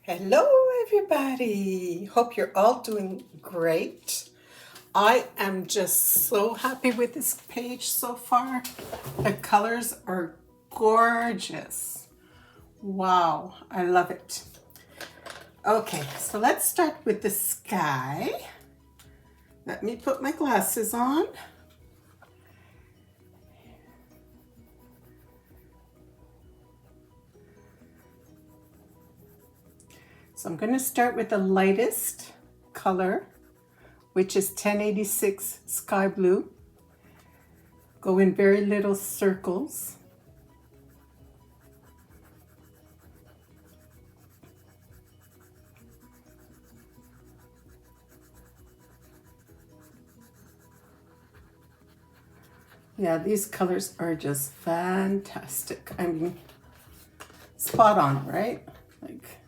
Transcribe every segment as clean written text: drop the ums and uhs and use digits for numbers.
Hello, everybody. Hope you're all doing great. I am just so happy with this page so far. The colors are gorgeous. Wow, I love it. Okay, so let's start with the sky. Let me put my glasses on. So I'm going to start with the lightest color, which is 1086 Sky Blue. Go in very little circles. Yeah, these colors are just fantastic. I mean, spot on, right? Like,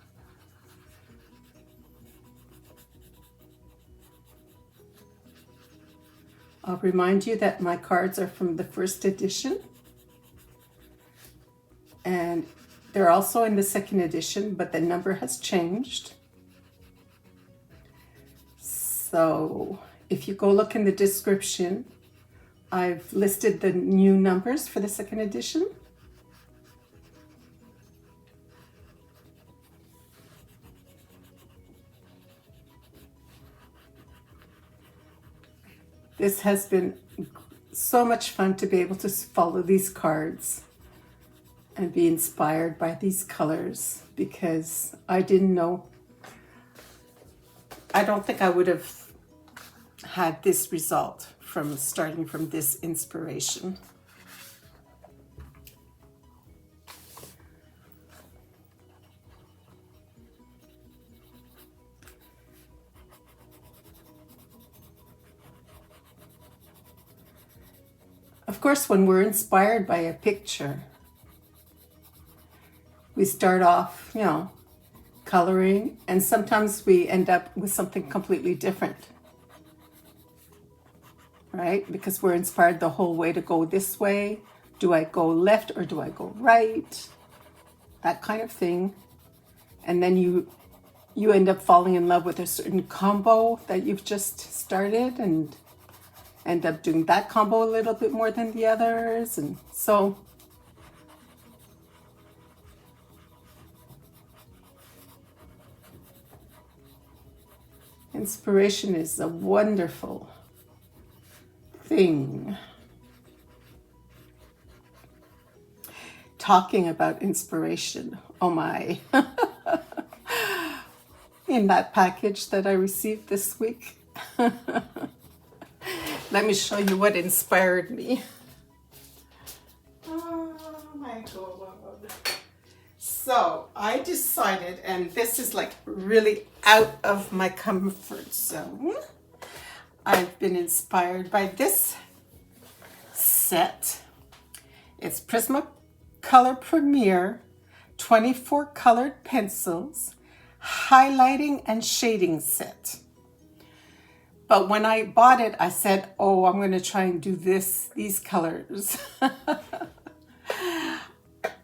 I'll remind you that my cards are from the first edition. And they're also in the second edition, but the number has changed. So if you go look in the description, I've listed the new numbers for the second edition. This has been so much fun to be able to follow these cards and be inspired by these colors, because I didn't know, I don't think I would have had this result from starting from this inspiration. Of course, when we're inspired by a picture, we start off, coloring, and sometimes we end up with something completely different, right? Because we're inspired the whole way to go this way. Do I go left or do I go right? That kind of thing. And then you end up falling in love with a certain combo that you've just started and end up doing that combo a little bit more than the others. And so inspiration is a wonderful thing. Talking about inspiration, oh my. In that package that I received this week. Let me show you what inspired me. Oh my God. So I decided, and this is like really out of my comfort zone. I've been inspired by this set. It's Prismacolor Premier 24 colored pencils, highlighting and shading set. But when I bought it, I said, oh, I'm going to try and do these colors.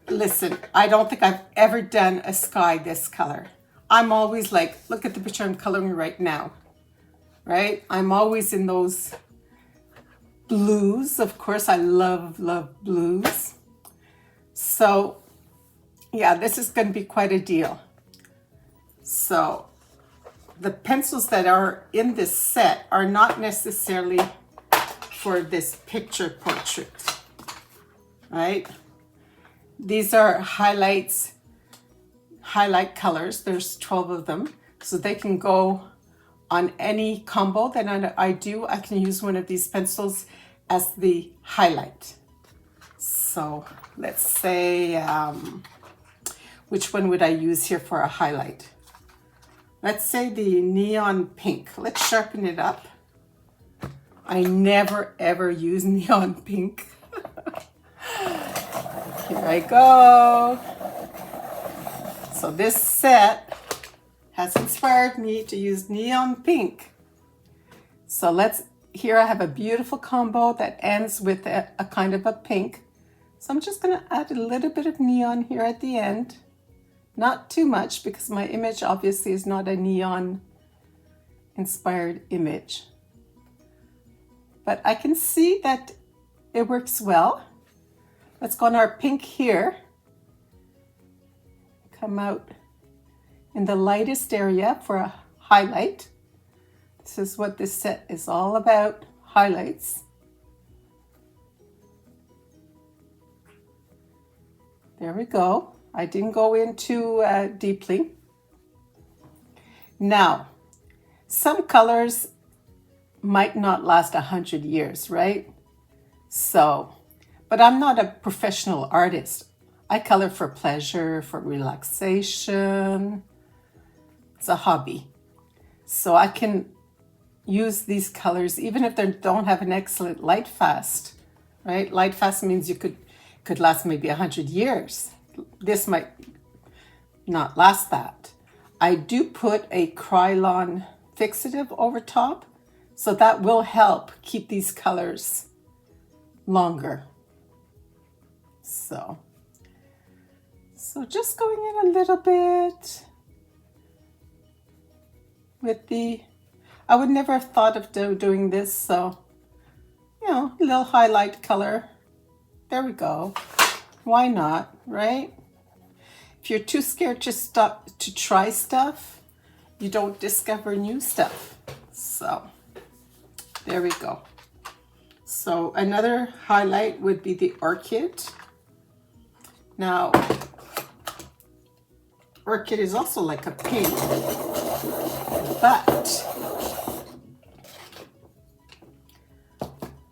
Listen, I don't think I've ever done a sky this color. I'm always like, look at the picture I'm coloring right now, right? I'm always in those blues. Of course, I love blues. So yeah, this is going to be quite a deal. So the pencils that are in this set are not necessarily for this picture portrait, right? These are highlight colors. There's 12 of them. So they can go on any combo that I do. I can use one of these pencils as the highlight. So let's say, which one would I use here for a highlight? Let's say the neon pink. Let's sharpen it up. I never ever use neon pink. Here I go. So this set has inspired me to use neon pink. So here I have a beautiful combo that ends with a kind of a pink. So I'm just gonna add a little bit of neon here at the end Not too much because my image obviously is not a neon inspired image. But I can see that it works well. Let's go on our pink here. Come out in the lightest area for a highlight. This is what this set is all about, highlights. There we go. I didn't go in too deeply. Now, some colors might not last 100 years, right? So, but I'm not a professional artist. I color for pleasure, for relaxation. It's a hobby. So I can use these colors even if they don't have an excellent light fast, right? Light fast means you could last maybe 100 years. This might not last that. I do put a Krylon fixative over top, so that will help keep these colors longer. So just going in a little bit with I would never have thought of doing this, so, you know, a little highlight color. There we go. Why not, right? If you're too scared to try stuff, you don't discover new stuff. So, there we go. So another highlight would be the Orchid. Now, Orchid is also like a pink, but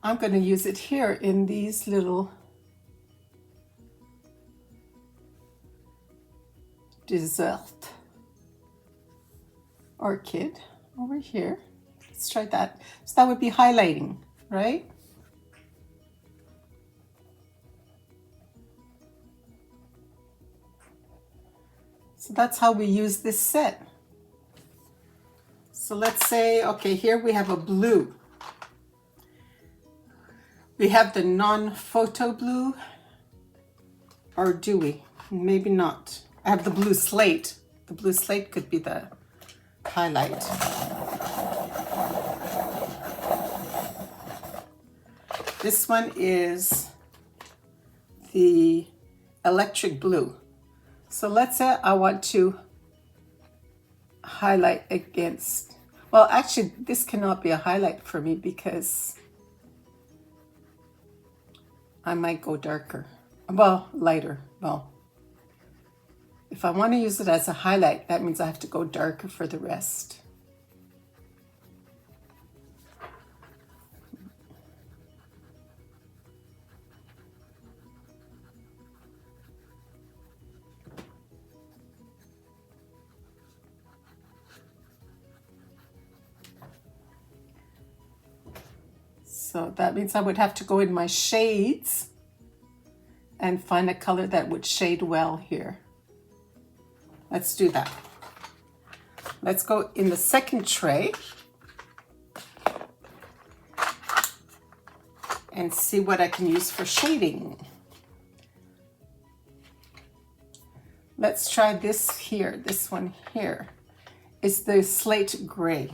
I'm going to use it here in these little dessert orchid over here. Let's try that. So that would be highlighting, right? So that's how we use this set. So let's say, okay, here we have a blue. We have the non-photo blue, or do we? Maybe not. I have the blue slate. The blue slate could be the highlight. This one is the electric blue. So let's say I want to highlight against, well, actually this cannot be a highlight for me because I might go darker. Well, lighter. Well, if I want to use it as a highlight, that means I have to go darker for the rest. So that means I would have to go in my shades and find a color that would shade well here. Let's do that. Let's go in the second tray and see what I can use for shading. Let's try this here. This one here is the slate gray.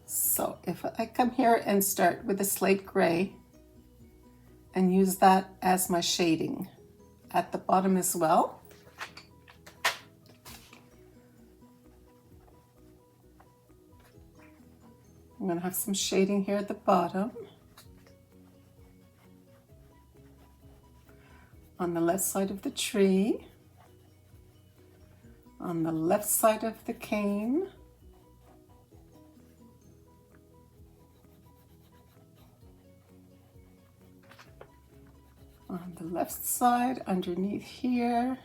So if I come here and start with the slate gray and use that as my shading at the bottom as well. I'm going to have some shading here at the bottom. On the left side of the tree. On the left side of the cane. On the left side, underneath here.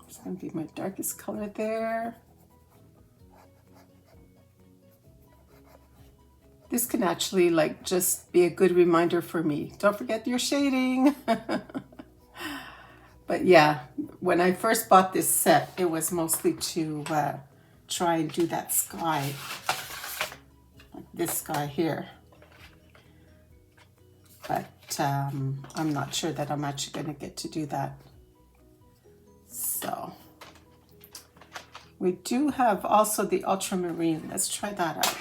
It's going to be my darkest color there. This can actually like just be a good reminder for me. Don't forget your shading. But yeah, when I first bought this set, it was mostly to try and do that sky, like this sky here. But I'm not sure that I'm actually going to get to do that. So we do have also the ultramarine. Let's try that out.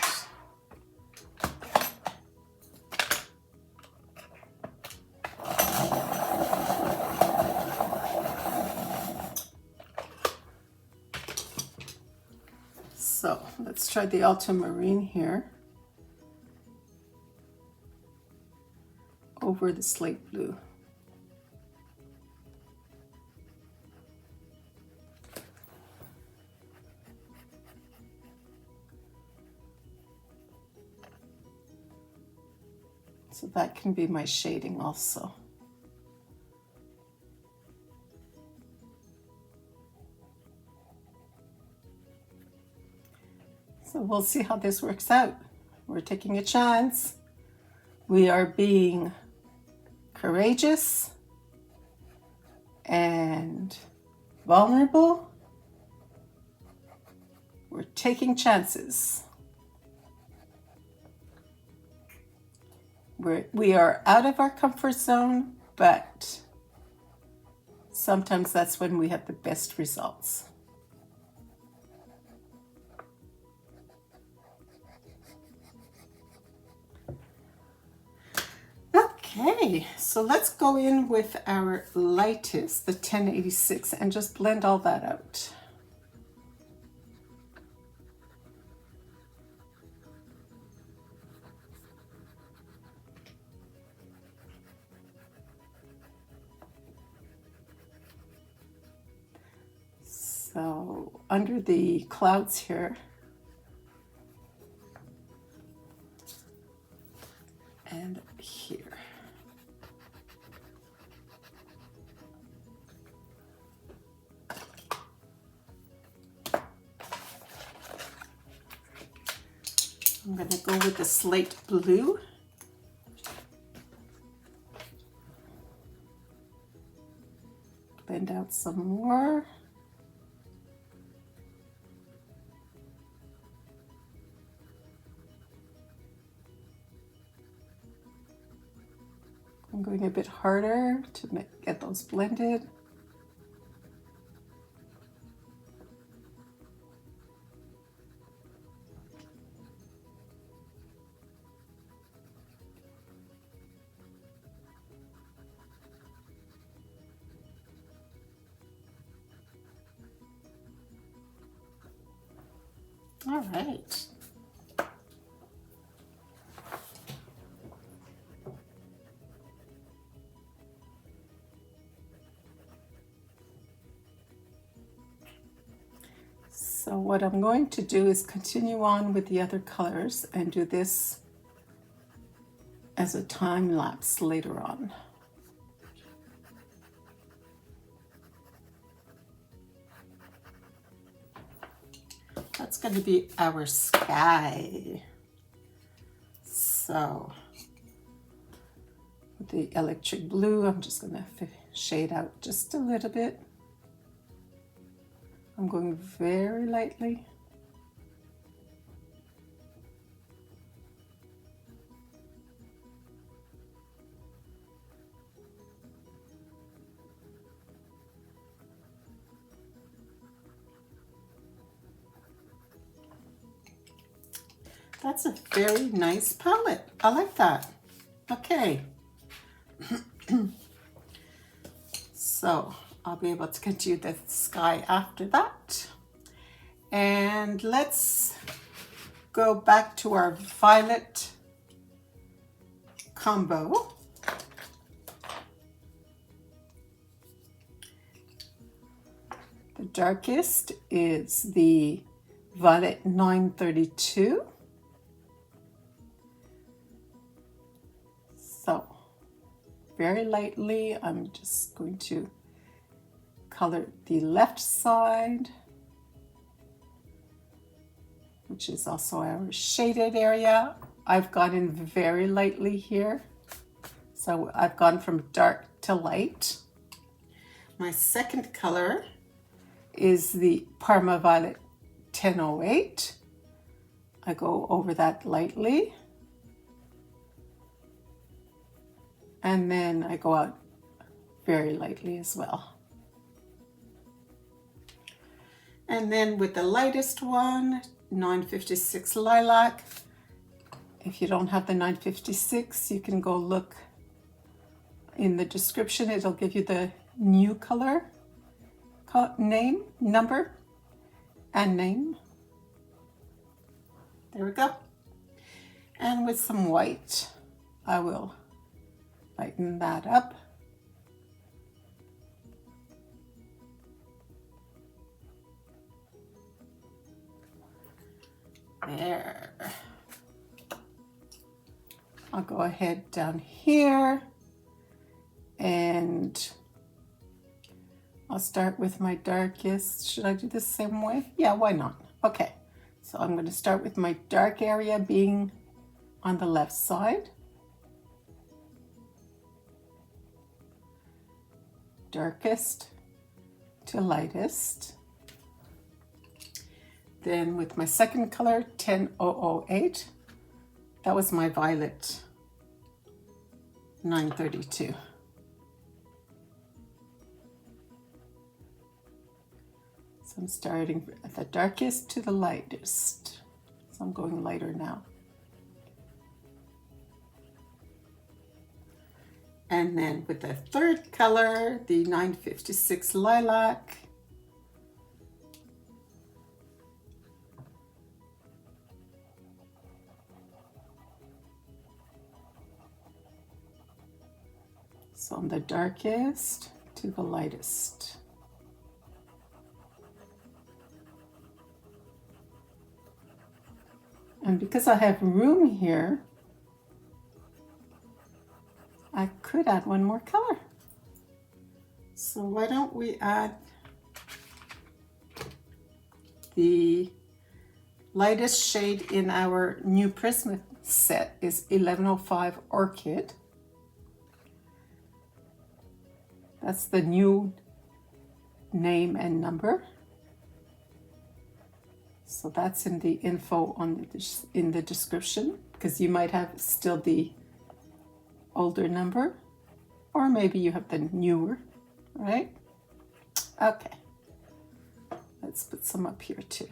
So let's try the ultramarine here over the slate blue. So that can be my shading also. So we'll see how this works out. We're taking a chance. We are being courageous and vulnerable. We're taking chances. We are out of our comfort zone, but sometimes that's when we have the best results. Okay, so let's go in with our lightest, the 1086, and just blend all that out. So under the clouds here, and here. I'm going to go with the slate blue. Blend out some more. I'm going a bit harder to get those blended. All right. So what I'm going to do is continue on with the other colors and do this as a time lapse later on. That's going to be our sky. So with the electric blue, I'm just going to shade out just a little bit. I'm going very lightly. That's a very nice palette. I like that. Okay. So I'll be able to continue the sky after that. And let's go back to our violet combo. The darkest is the Violet 932. So very lightly, I'm just going to color the left side, which is also our shaded area, I've gone in very lightly here. So I've gone from dark to light. My second color is the Parma Violet 1008. I go over that lightly. And then I go out very lightly as well. And then with the lightest one, 956 Lilac. If you don't have the 956, you can go look in the description. It'll give you the new color, name, number, and name. There we go. And with some white, I will lighten that up. There. I'll go ahead down here and I'll start with my darkest. Should I do this the same way? Yeah, why not? Okay, so I'm going to start with my dark area being on the left side. Darkest to lightest. Then with my second color, 10008, that was my violet 932. So I'm starting at the darkest to the lightest. So I'm going lighter now. And then with the third color, the 956 Lilac, so I'm the darkest to the lightest. And because I have room here, I could add one more color. So why don't we add the lightest shade in our new Prisma set is 1105 Orchid. That's the new name and number. So that's in the info on in the description, because you might have still the older number, or maybe you have the newer, right? Okay, let's put some up here too.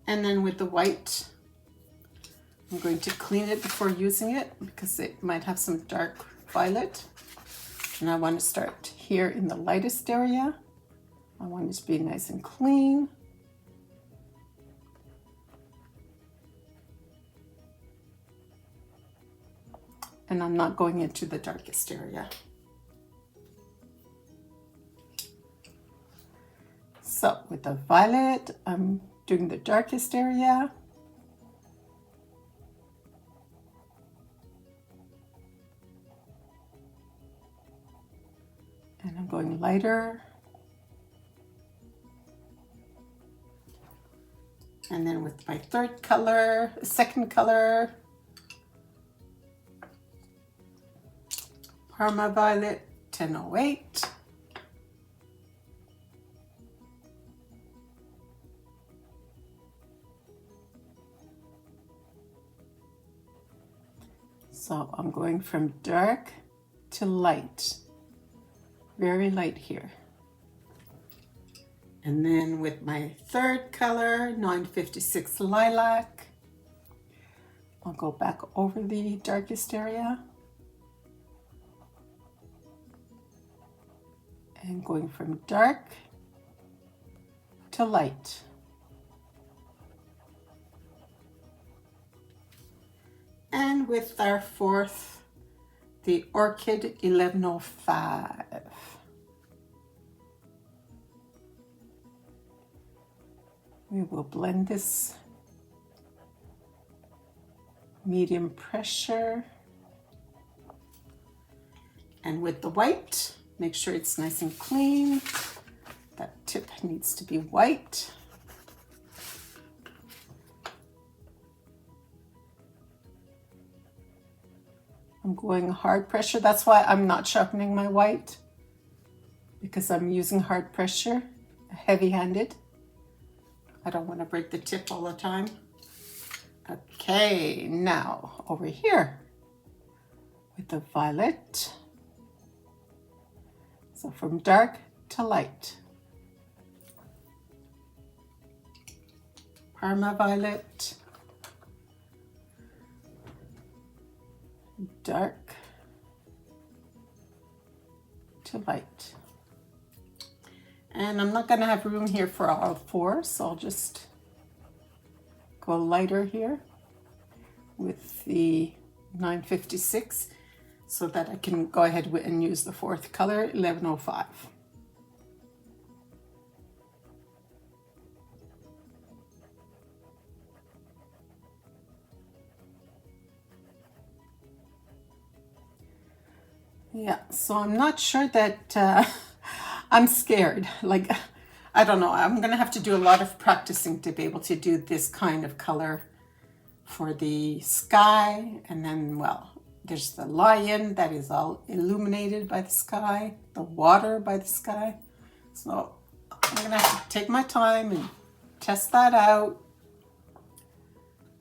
And then with the white, I'm going to clean it before using it because it might have some dark violet. And I want to start here in the lightest area. I want it to be nice and clean. And I'm not going into the darkest area. So with the violet, I'm doing the darkest area. And I'm going lighter. And then with my third color, second color, Parma Violet 1008. So I'm going from dark to light, very light here. And then with my third color, 956 Lilac, I'll go back over the darkest area. And going from dark to light. And with our fourth, the Orchid 1105. We will blend this medium pressure. And with the white, make sure it's nice and clean. That tip needs to be white. I'm going hard pressure. That's why I'm not sharpening my white, because I'm using hard pressure, heavy-handed. I don't want to break the tip all the time. Okay, now over here with the violet. So from dark to light. Parma violet. Dark to light. And I'm not going to have room here for all four, so I'll just go lighter here with the 956 so that I can go ahead and use the fourth color, 1105. Yeah, so I'm not sure that I'm scared. Like, I don't know. I'm going to have to do a lot of practicing to be able to do this kind of color for the sky. And then, well, there's the lion that is all illuminated by the sky, the water by the sky. So I'm going to have to take my time and test that out.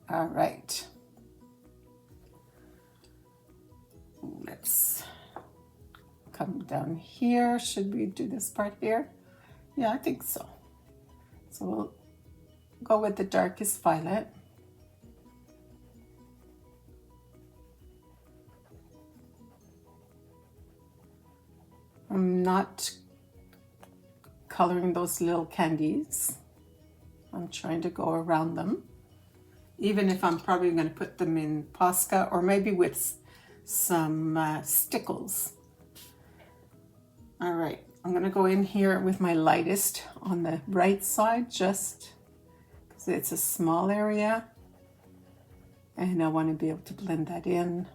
All right. Let's come down here. Should we do this part here? Yeah, I think so. So we'll go with the darkest violet. I'm not coloring those little candies. I'm trying to go around them, even if I'm probably going to put them in Posca or maybe with some stickles. All right, I'm going to go in here with my lightest on the right side, just because it's a small area and I want to be able to blend that in.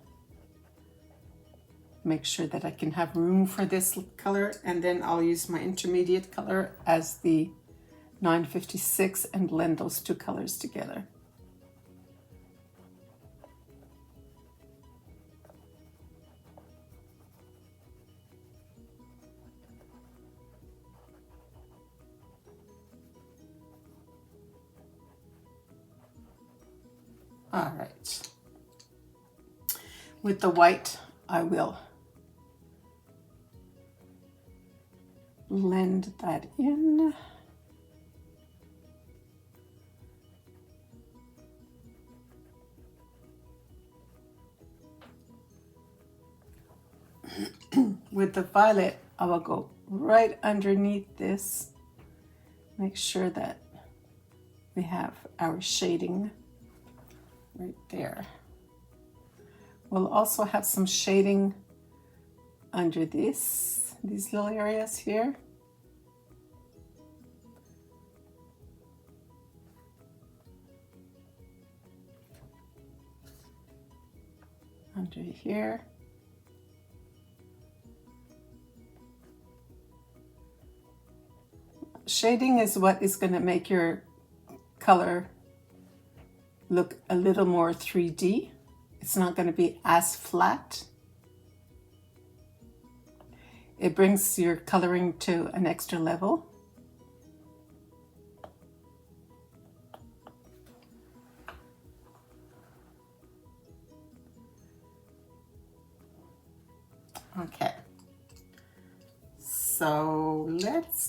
Make sure that I can have room for this color, and then I'll use my intermediate color as the 956 and blend those two colors together. All right. With the white, I will blend that in. With the violet, I will go right underneath this. Make sure that we have our shading right there. We'll also have some shading under these little areas here. Under here. Shading is what is going to make your color look a little more 3D. It's not going to be as flat. It brings your coloring to an extra level. Okay. So let's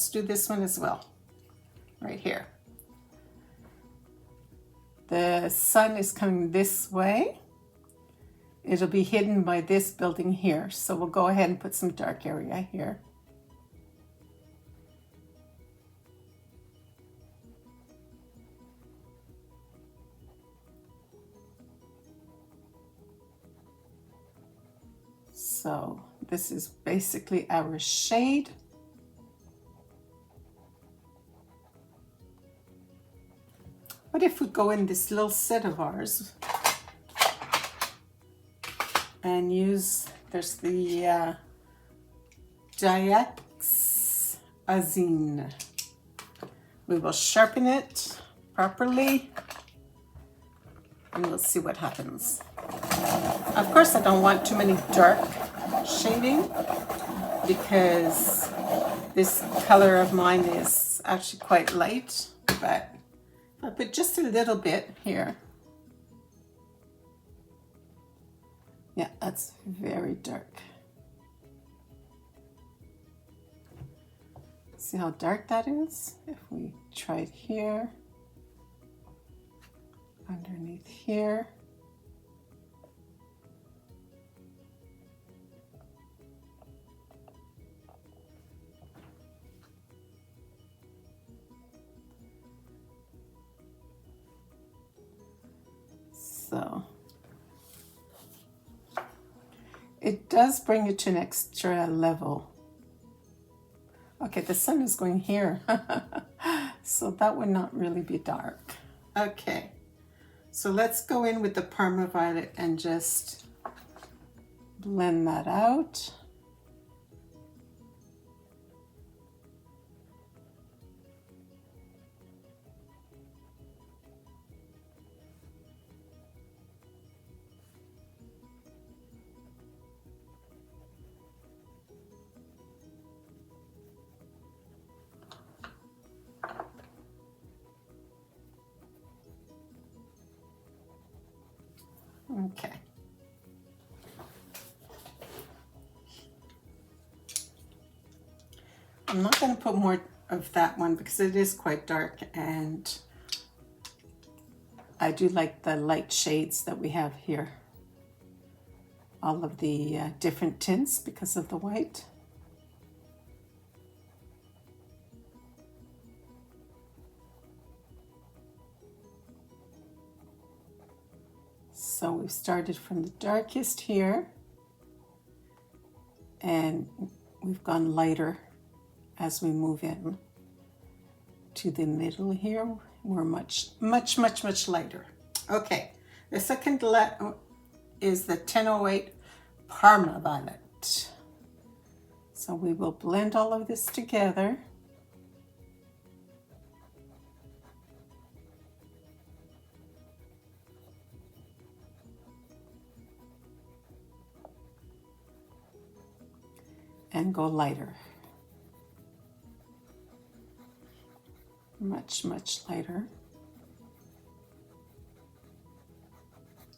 do this one as well. Right here. The sun is coming this way. It'll be hidden by this building here. So we'll go ahead and put some dark area here. So this is basically our shade. What if we go in this little set of ours and use, there's the Diaxazine. We will sharpen it properly and we'll see what happens. Of course, I don't want too many dark shading because this color of mine is actually quite light, but I put just a little bit here. Yeah, that's very dark. See how dark that is? If we try it here, underneath here. So it does bring it to an extra level. Okay, the sun is going here, so that would not really be dark. Okay, so let's go in with the Parma Violet and just blend that out. Okay. I'm not going to put more of that one because it is quite dark, and I do like the light shades that we have here. All of the different tints because of the white. So we've started from the darkest here, and we've gone lighter as we move in to the middle here. We're much lighter. Okay, the second is the 1008 Parma Violet. So we will blend all of this together. And go lighter. Much lighter.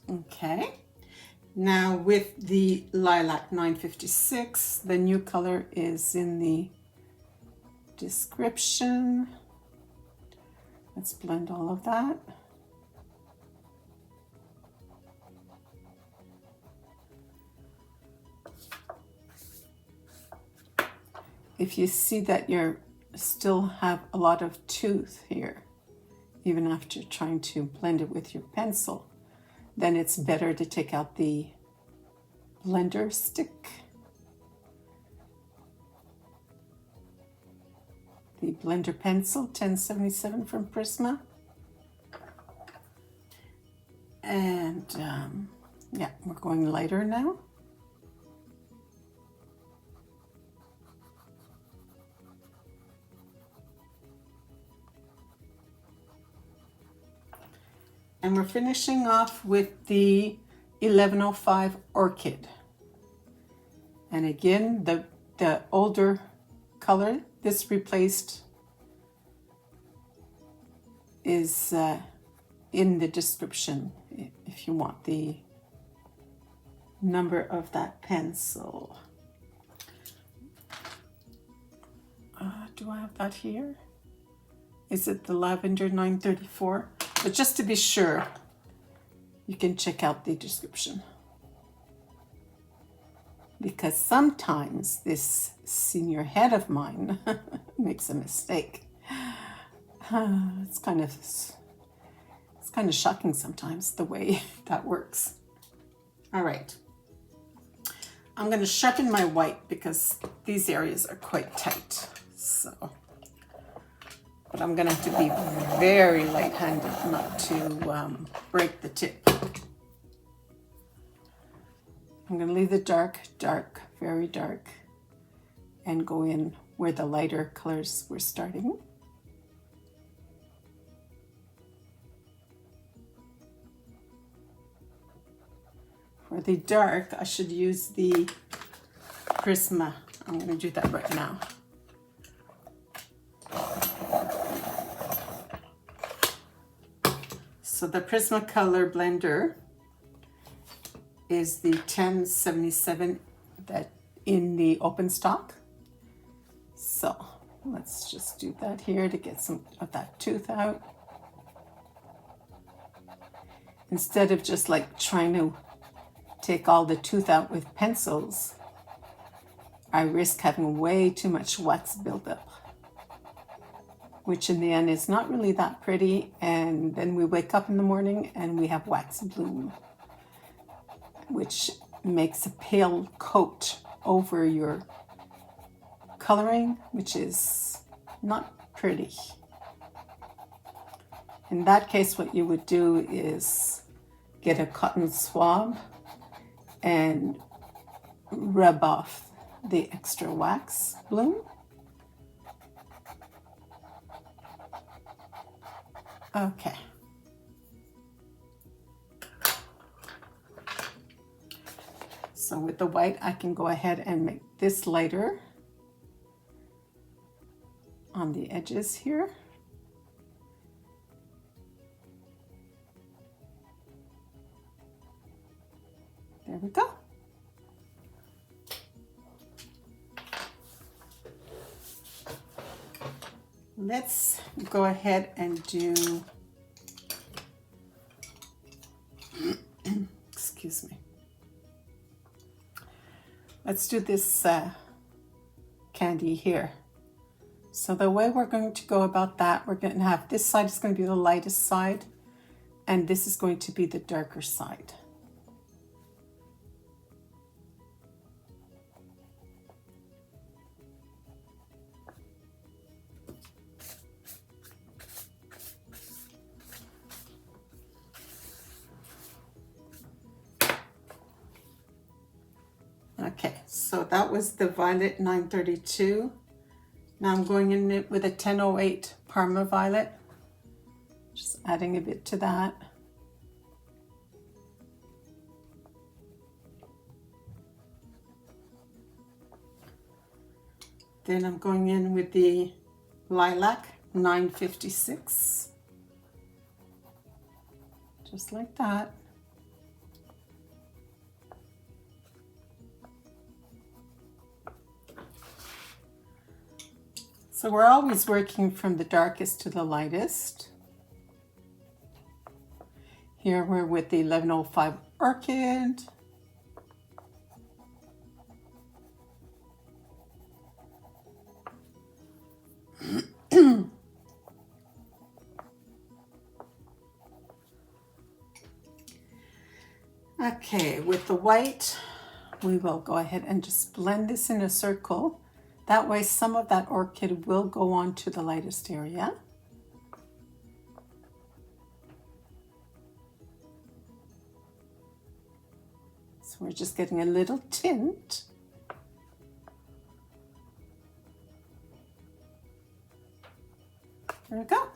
Okay. Now with the Lilac 956, the new color is in the description. Let's blend all of that. If you see that you still have a lot of tooth here, even after trying to blend it with your pencil, then it's better to take out the blender stick. The blender pencil 1077 from Prisma. And yeah, we're going lighter now. And we're finishing off with the 1105 Orchid. And again, the older color, this replaced, is in the description if you want the number of that pencil. Do I have that here? Is it the Lavender 934? But just to be sure, you can check out the description. Because sometimes this senior head of mine makes a mistake. It's kind of shocking sometimes the way that works. All right. I'm going to sharpen my white because these areas are quite tight. So, but I'm going to have to be very light-handed not to break the tip. I'm going to leave the dark, very dark, and go in where the lighter colors were starting. For For the dark, I should use the Prisma. I'm going to do that right now. So the Prismacolor blender is the 1077 that in the open stock. So let's just do that here to get some of that tooth out. Instead of just like trying to take all the tooth out with pencils, I risk having way too much wax buildup, which in the end is not really that pretty. And then we wake up in the morning and we have wax bloom, which makes a pale coat over your coloring, which is not pretty. In that case, what you would do is get a cotton swab and rub off the extra wax bloom. Okay. So with the white, I can go ahead and make this lighter on the edges here. There we go. Let's go ahead and do, excuse me. Let's do this candy here. So the way we're going to go about that, we're going to have this side is going to be the lightest side, and this is going to be the darker side. Okay, so that was the Violet 932. Now I'm going in it with a 1008 Parma Violet. Just adding a bit to that. Then I'm going in with the Lilac 956. Just like that. So we're always working from the darkest to the lightest. Here we're with the 1105 Orchid. Okay, with the white, we will go ahead and just blend this in a circle. That way some of that orchid will go on to the lightest area. So we're just getting a little tint. There we go.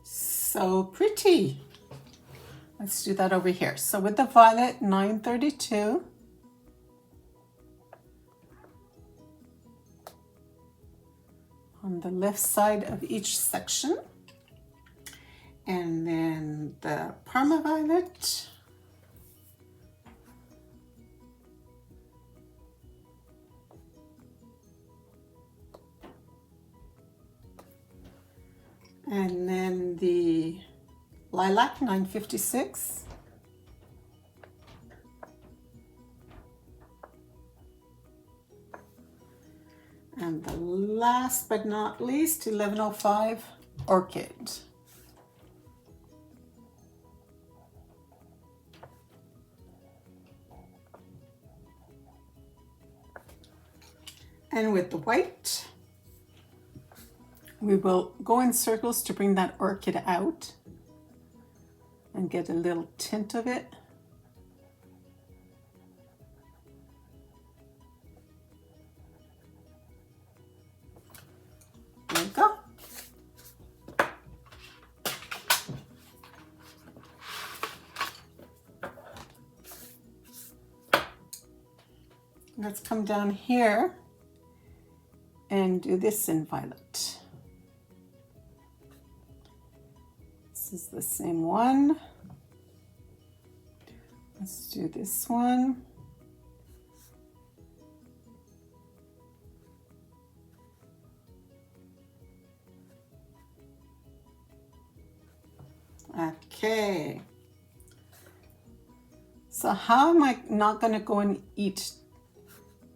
So pretty. Let's do that over here. So with the Violet 932, on the left side of each section, and then the Parma Violet, and then the Lilac 956, and the last but not least, 1105 Orchid. And with the white, we will go in circles to bring that orchid out and get a little tint of it. There we go. Let's come down here and do this in violet. This is the same one. Let's do this one. Okay. So how am I not going to go and eat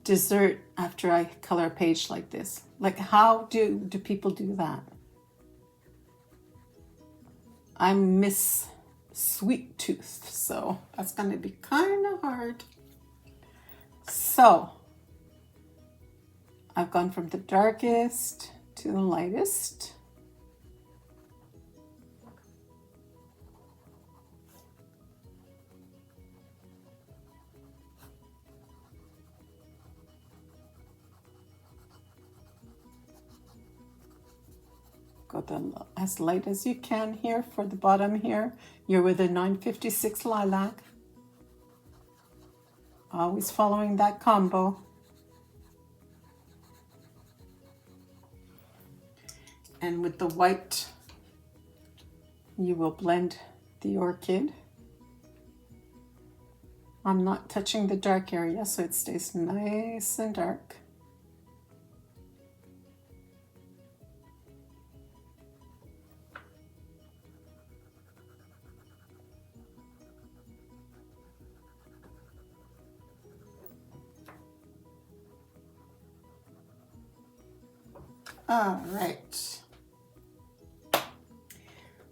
dessert after I color a page like this? Like, how do people do that? I miss sweet tooth, so that's going to be kind of hard. So I've gone from the darkest to the lightest. Go as light as you can here for the bottom here. You're with a 956 lilac. Always following that combo. And with the white, you will blend the orchid. I'm not touching the dark area, so it stays nice and dark. All right.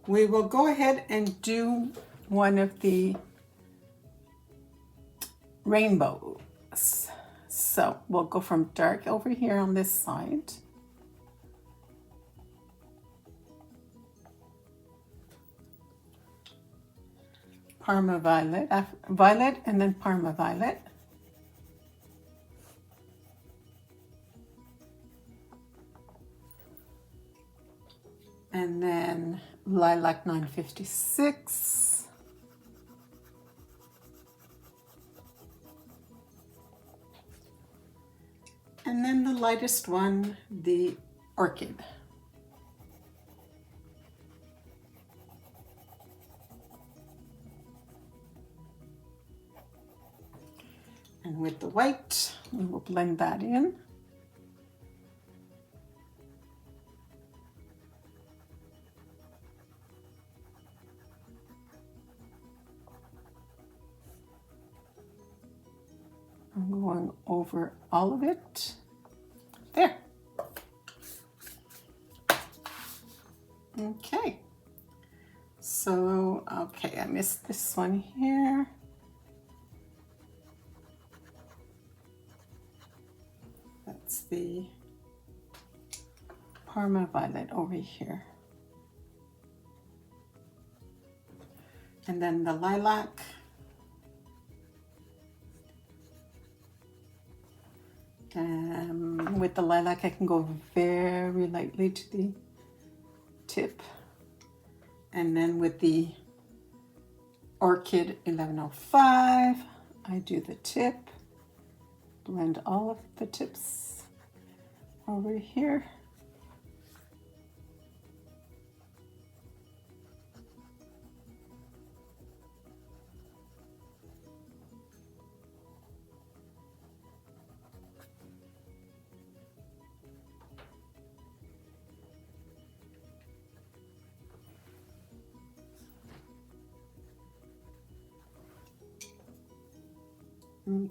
We will go ahead and do one of the rainbows. So we'll go from dark over here on this side. Parma violet, violet, and then Parma violet. And then Lilac 956. And then the lightest one, the Orchid. And with the white, we will blend that in. I'm going over all of it. There. Okay. So, okay, I missed this one here. That's the Parma violet over here. And then the lilac. With the lilac, I can go very lightly to the tip. And then with the Orchid 1105, I do the tip, blend all of the tips over here.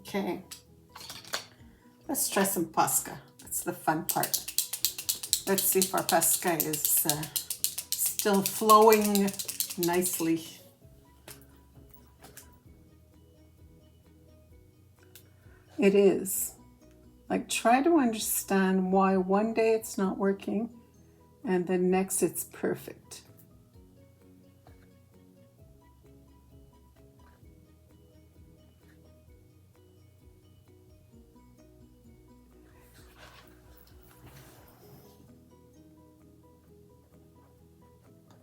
Okay, let's try some Posca. That's the fun part. Let's see if our Posca is still flowing nicely. It is. Like, try to understand why one day it's not working and the next it's perfect.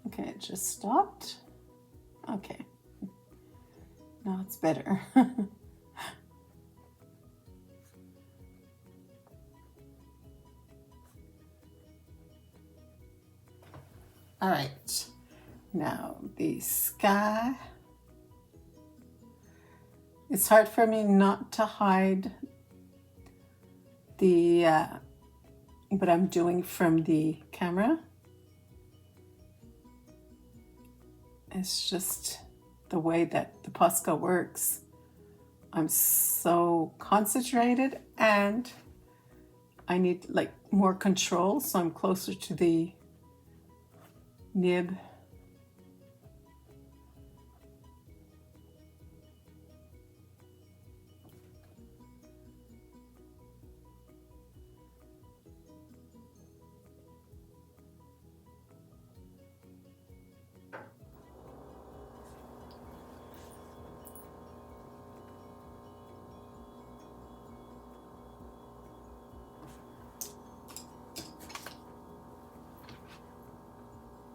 Okay, it just stopped. Okay, now it's better. All right, now the sky. It's hard for me not to hide the what I'm doing from the camera. It's just the way that the Posca works. I'm so concentrated and I need like more control, so I'm closer to the nib.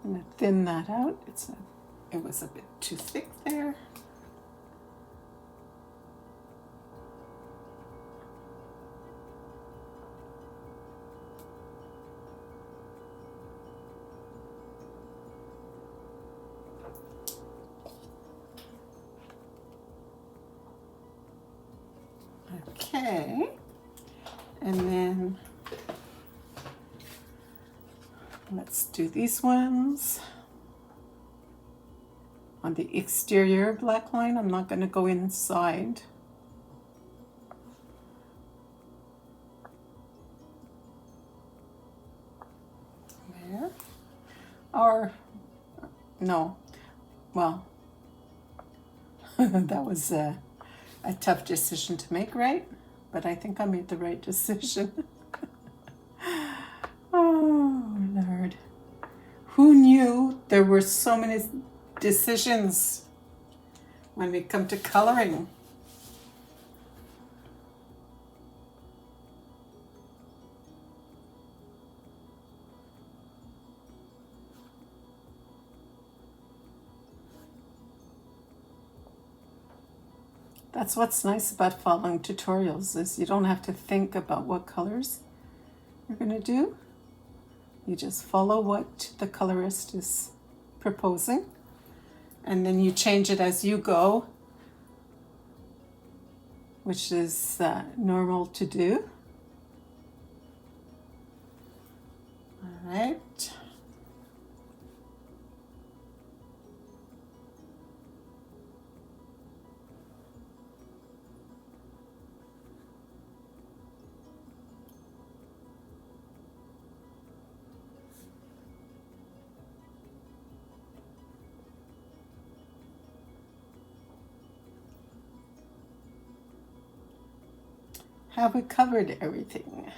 I'm going to thin that out. It was a bit too thick there. Okay, and then let's do these ones on the exterior black line. I'm not going to go inside. There. Or, no, well, that was a tough decision to make, right? But I think I made the right decision. Oh, Lord. Who knew there were so many decisions when we come to coloring? That's what's nice about following tutorials, is you don't have to think about what colors you're going to do. You just follow what the colorist is proposing, and then you change it as you go, which is normal to do. All right. Have we covered everything?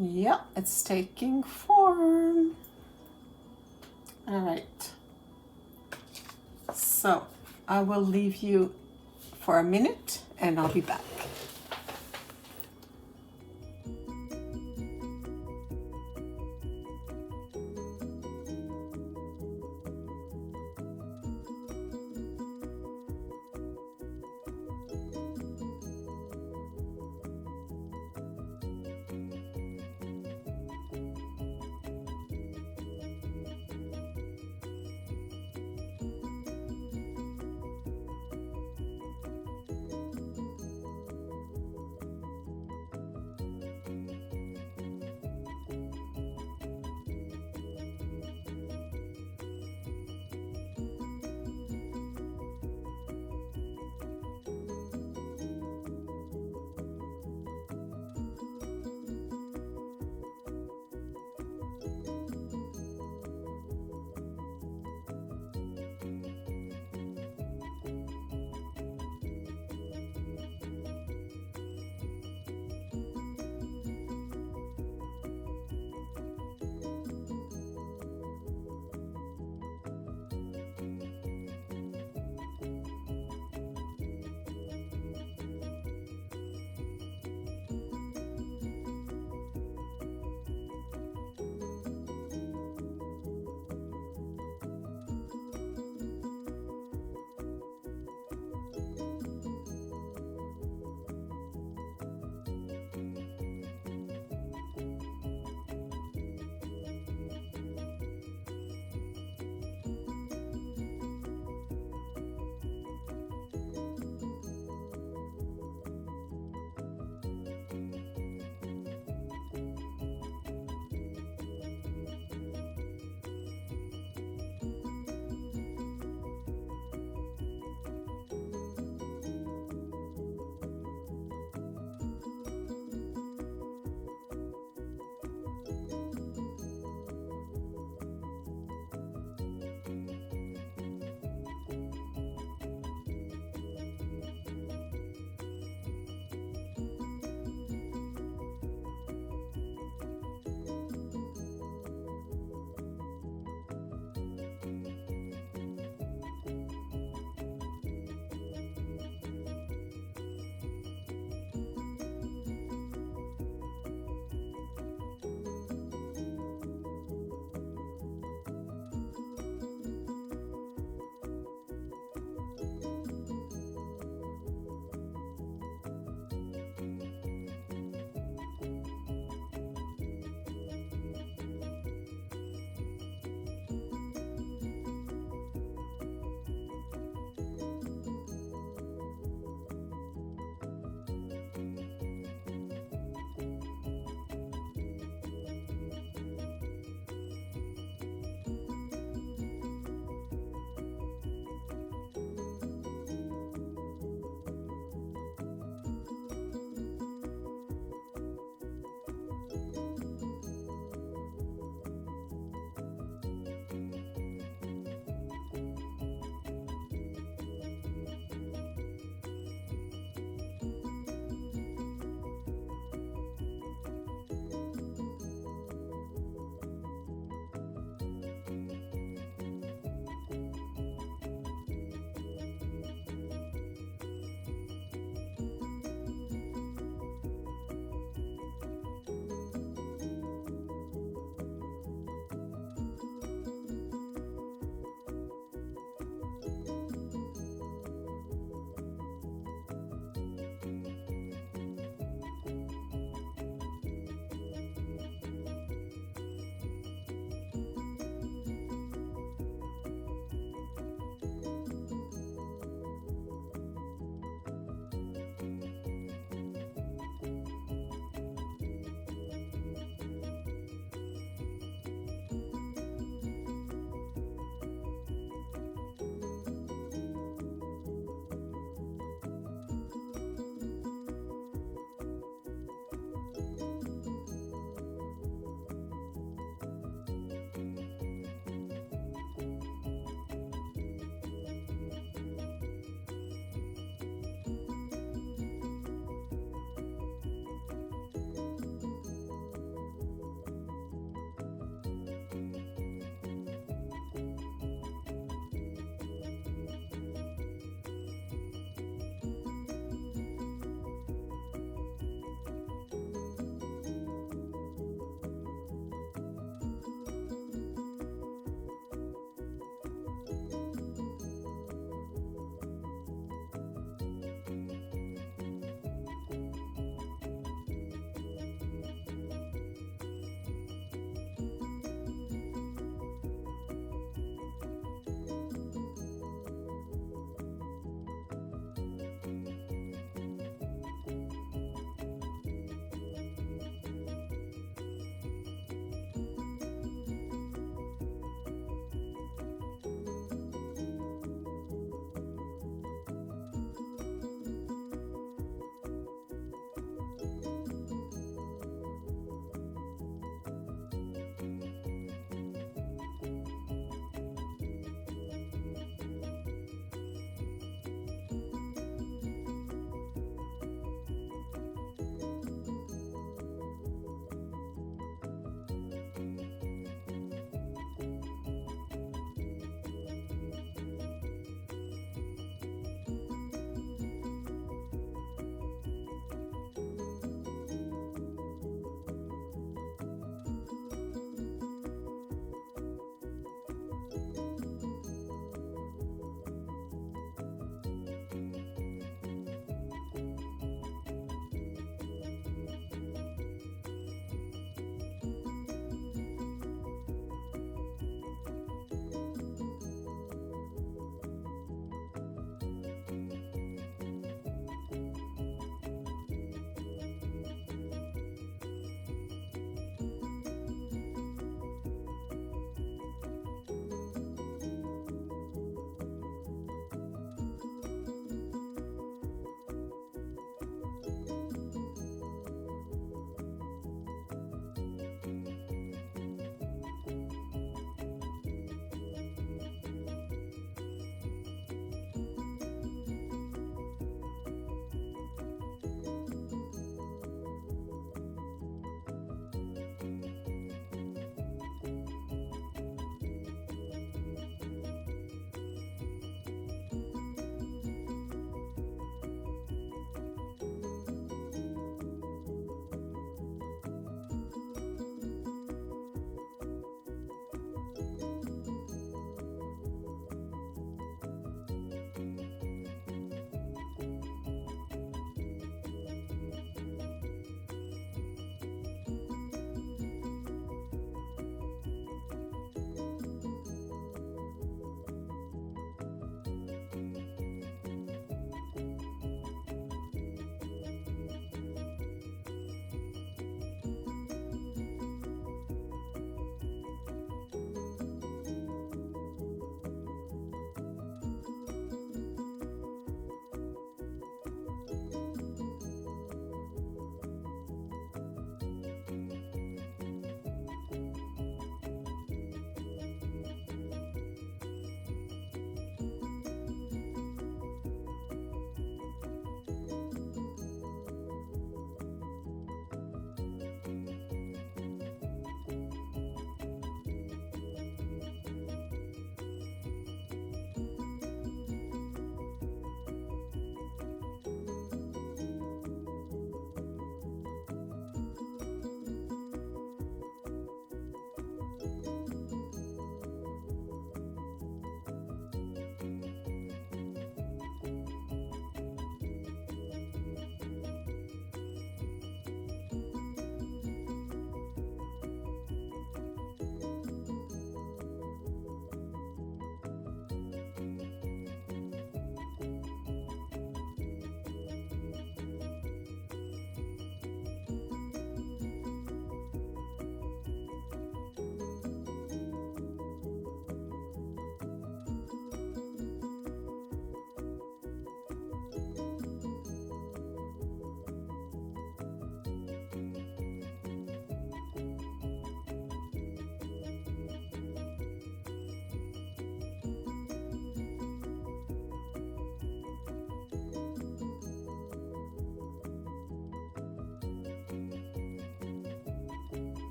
Yep, it's taking form. All right. So I will leave you for a minute and I'll be back.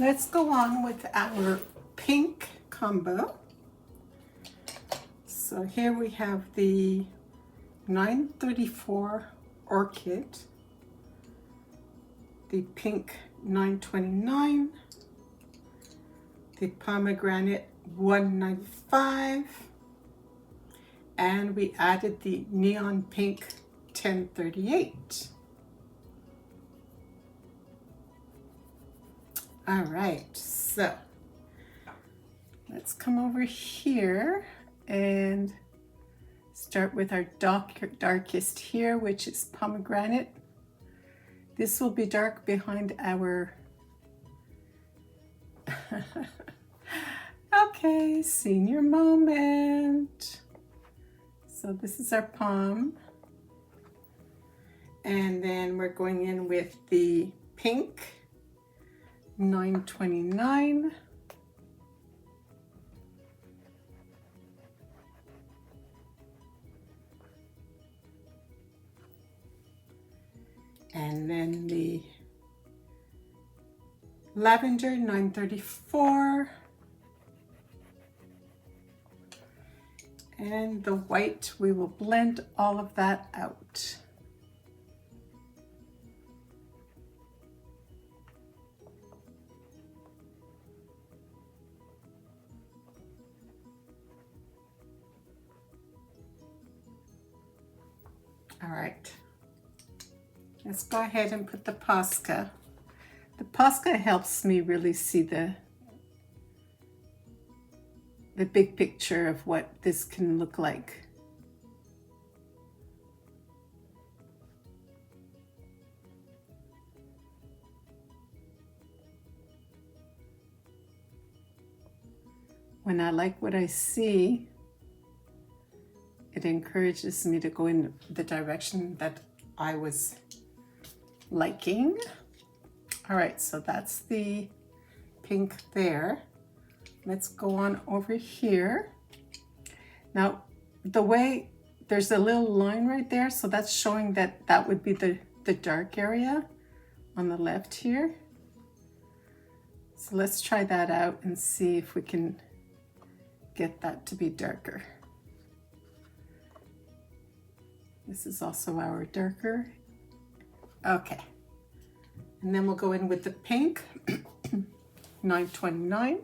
Let's go on with our pink combo. So here we have the 934 Orchid, the pink 929, the Pomegranate 195, and we added the neon pink 1038. All right, so let's come over here and start with our darkest here, which is Pomegranate. This will be dark behind our okay, senior moment. So this is our palm, and then we're going in with the pink 929, and then the lavender 934, and the white. We will blend all of that out. All right, let's go ahead and put the Posca. The Posca helps me really see the big picture of what this can look like. When I like what I see, it encourages me to go in the direction that I was liking. All right, so that's the pink there. Let's go on over here. Now, the way there's a little line right there, so that's showing that that would be the dark area on the left here. So let's try that out and see if we can get that to be darker. This is also our darker. Okay. And then we'll go in with the pink, 929.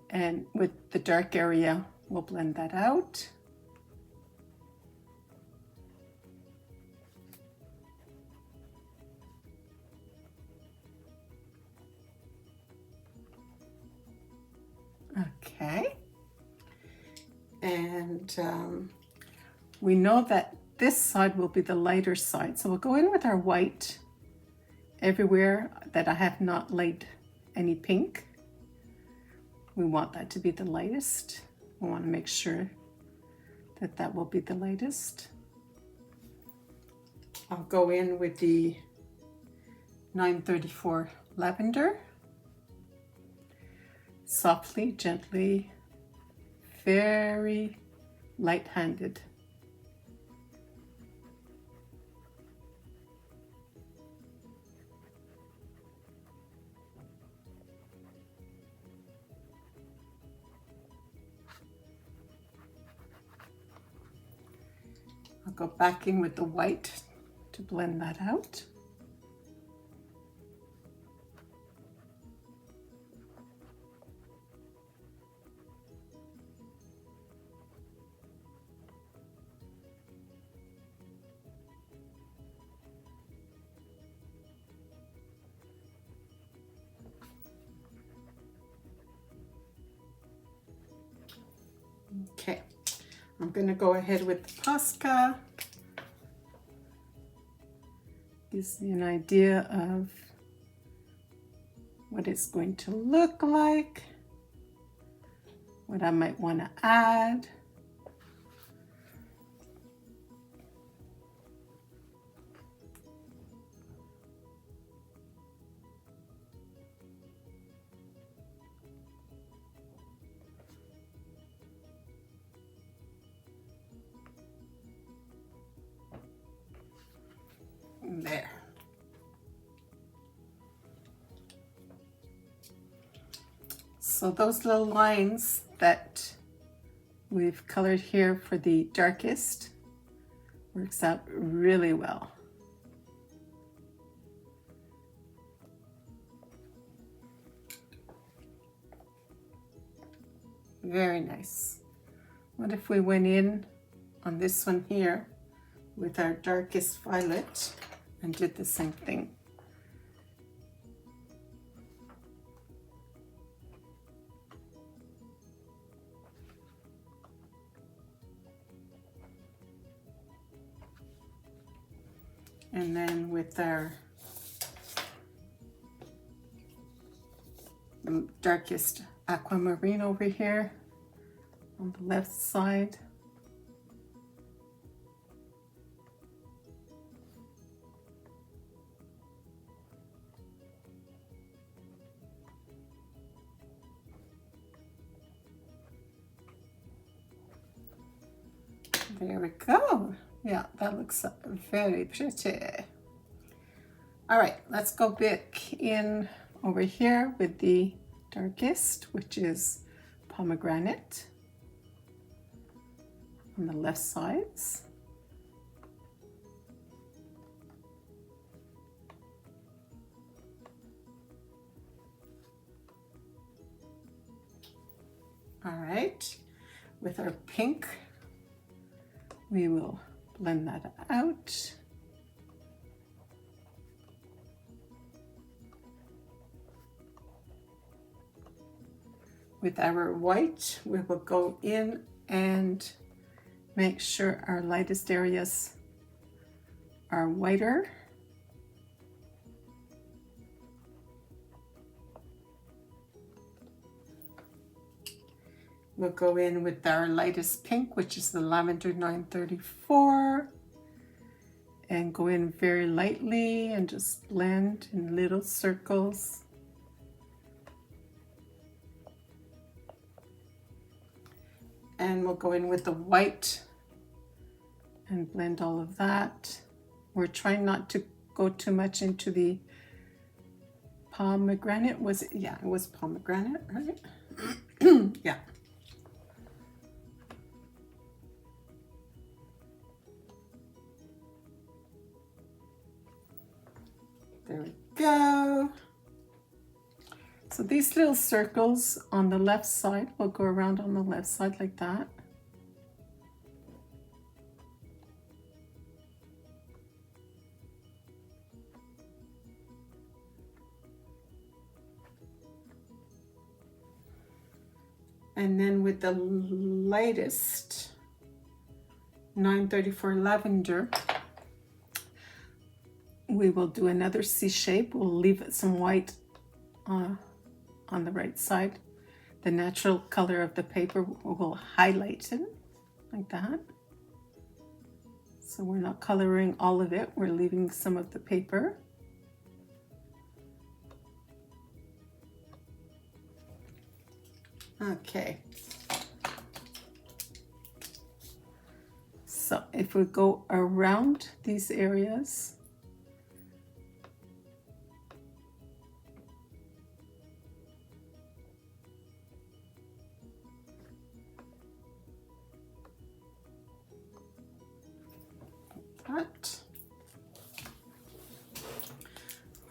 And with the dark area, we'll blend that out. Okay. And we know that this side will be the lighter side. So we'll go in with our white everywhere that I have not laid any pink. We want that to be the lightest. We want to make sure that that will be the lightest. I'll go in with the 934 lavender. Softly, gently, very light-handed. I'll go back in with the white to blend that out. Okay, I'm going to go ahead with the Posca. Gives me an idea of what it's going to look like, what I might want to add. There. So those little lines that we've colored here for the darkest works out really well. Very nice. What if we went in on this one here with our darkest violet and did the same thing? And then with our darkest Aquamarine over here on the left side. There we go. Yeah, that looks very pretty. All right, let's go back in over here with the darkest, which is Pomegranate on the left sides. All right, with our pink, we will blend that out. With our white, we will go in and make sure our lightest areas are whiter. We'll go in with our lightest pink, which is the Lavender 934, and go in very lightly and just blend in little circles. And we'll go in with the white and blend all of that. We're trying not to go too much into the pomegranate. Was it? Yeah, it was pomegranate, right? Yeah. There we go. So these little circles on the left side will go around on the left side like that. And then with the lightest 934 lavender, we will do another C shape. We'll leave some white on the right side. The natural color of the paper will highlight it like that. So we're not coloring all of it, we're leaving some of the paper. Okay. So if we go around these areas,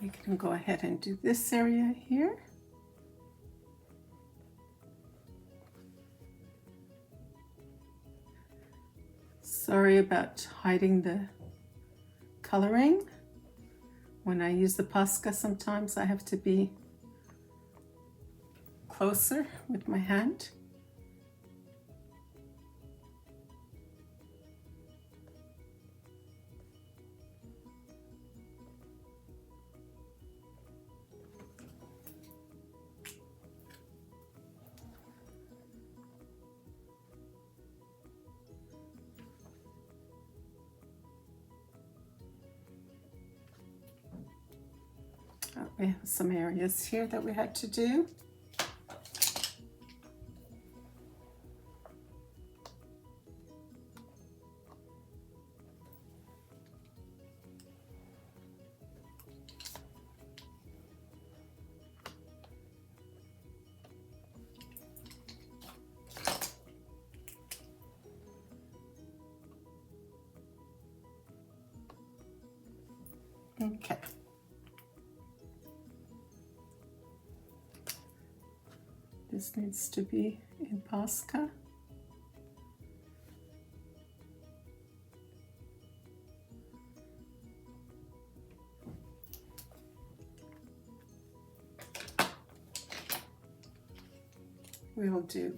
we can go ahead and do this area here. Sorry about hiding the coloring. When I use the Posca, sometimes I have to be closer with my hand. We have some areas here that we had to do. Okay. This needs to be in Posca. We'll do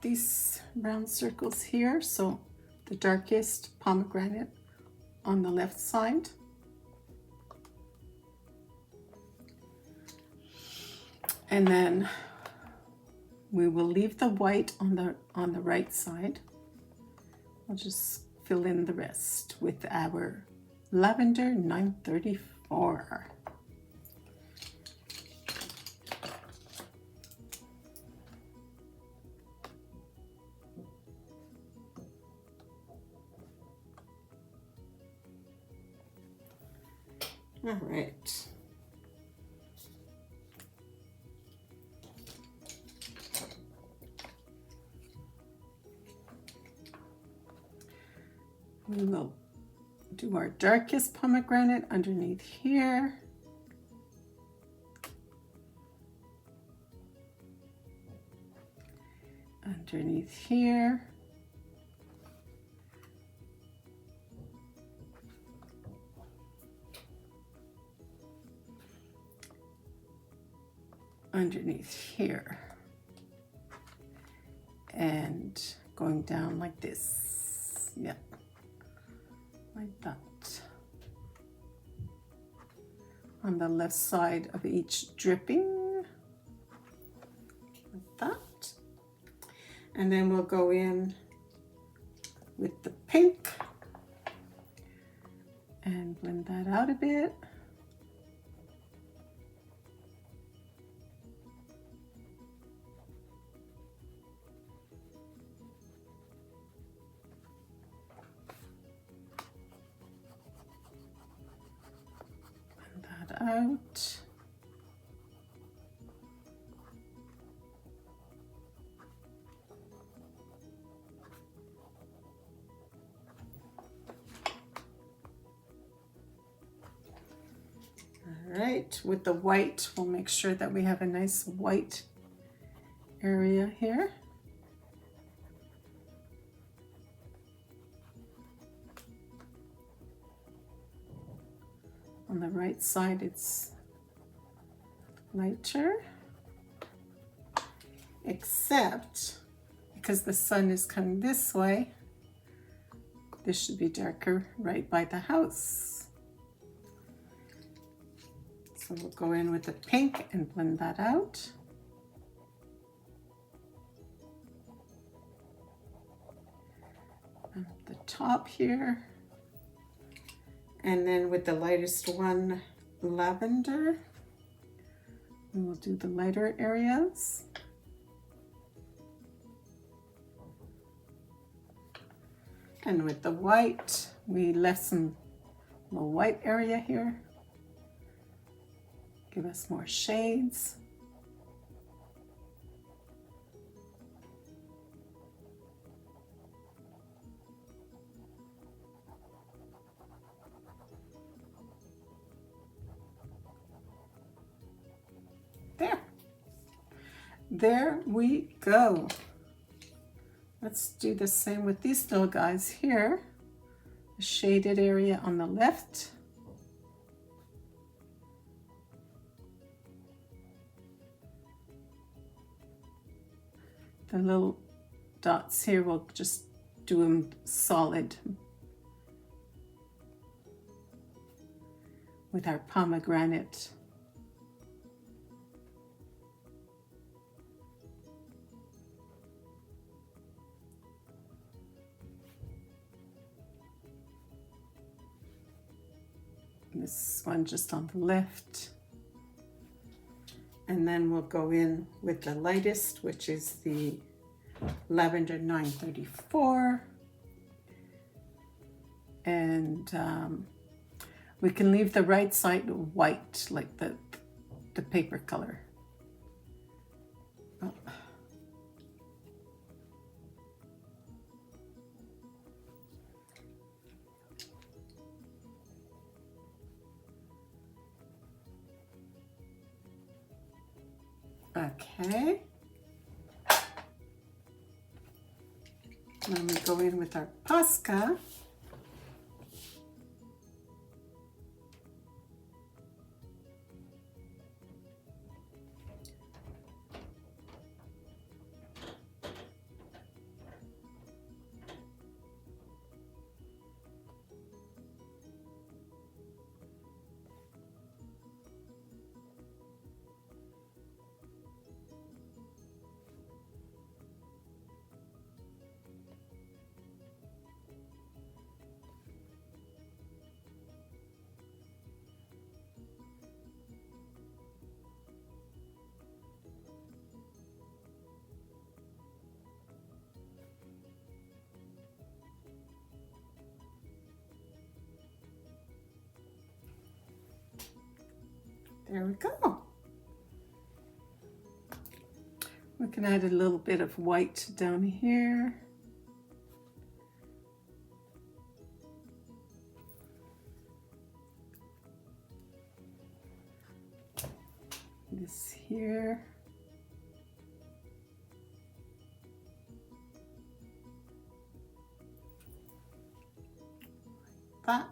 these round circles here. So the darkest pomegranate on the left side. And then we will leave the white on the right side. We'll just fill in the rest with our lavender 934. All right. We will do our darkest pomegranate underneath here. Underneath here. Underneath here. And going down like this. Yep. Like that. On the left side of each dripping. Like that. And then we'll go in with the pink and blend that out a bit. Out. All right, with the white, we'll make sure that we have a nice white area here. On the right side, it's lighter, except because the sun is coming this way, this should be darker right by the house. So we'll go in with the pink and blend that out. At the top here. And then with the lightest one, lavender, we will do the lighter areas. And with the white, we left some little white area here. Give us more shades. There we go. Let's do the same with these little guys here. The shaded area on the left. The little dots here, we'll just do them solid with our pomegranate. This one just on the left. And then we'll go in with the lightest, which is the lavender 934. And we can leave the right side white, like the paper color. Oh. Okay. Then we go in with our Posca. There we go. We can add a little bit of white down here. This here. That.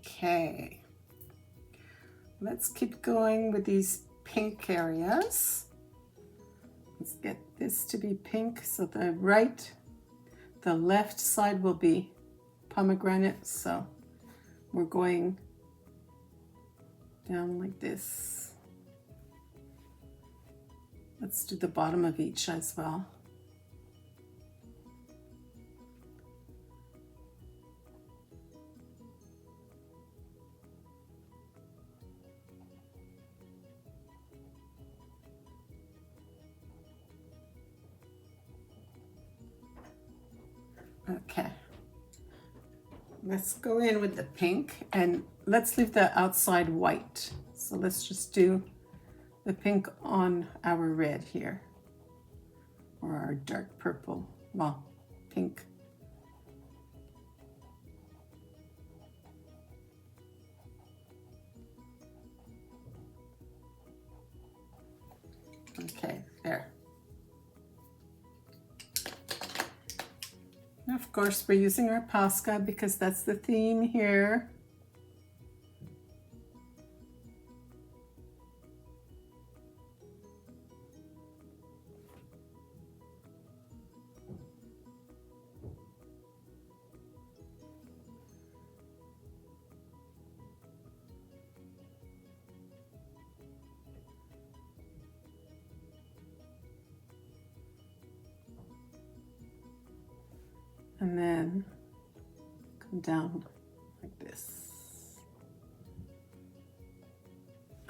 Okay, let's keep going with these pink areas. Let's get this to be pink. So the left side will be pomegranate. So we're going down like this. Let's do the bottom of each as well. Okay, let's go in with the pink and let's leave the outside white. So let's just do the pink on our red here, or our dark purple, well, pink. Okay, there. And of course, we're using our Posca because that's the theme here. And then come down like this.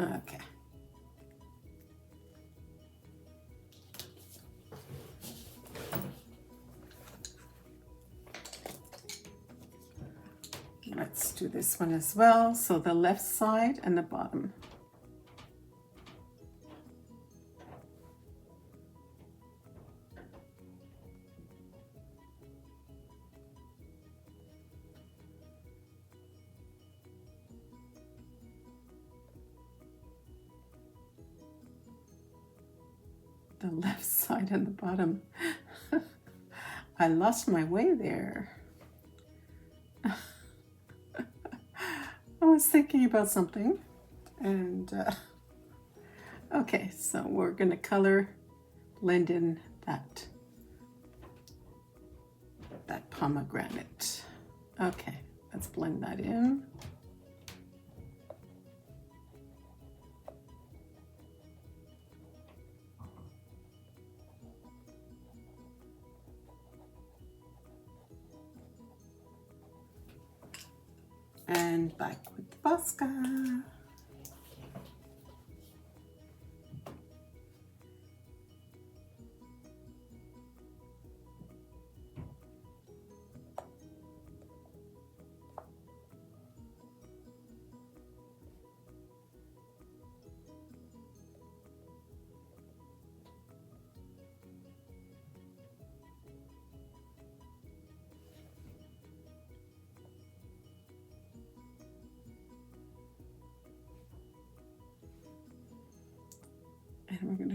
Okay. Let's do this one as well. So the left side and the bottom. The left side and the bottom. I lost my way there. I was thinking about something and okay, so we're gonna color blend in that pomegranate. Okay, let's blend that in. And back with the Posca.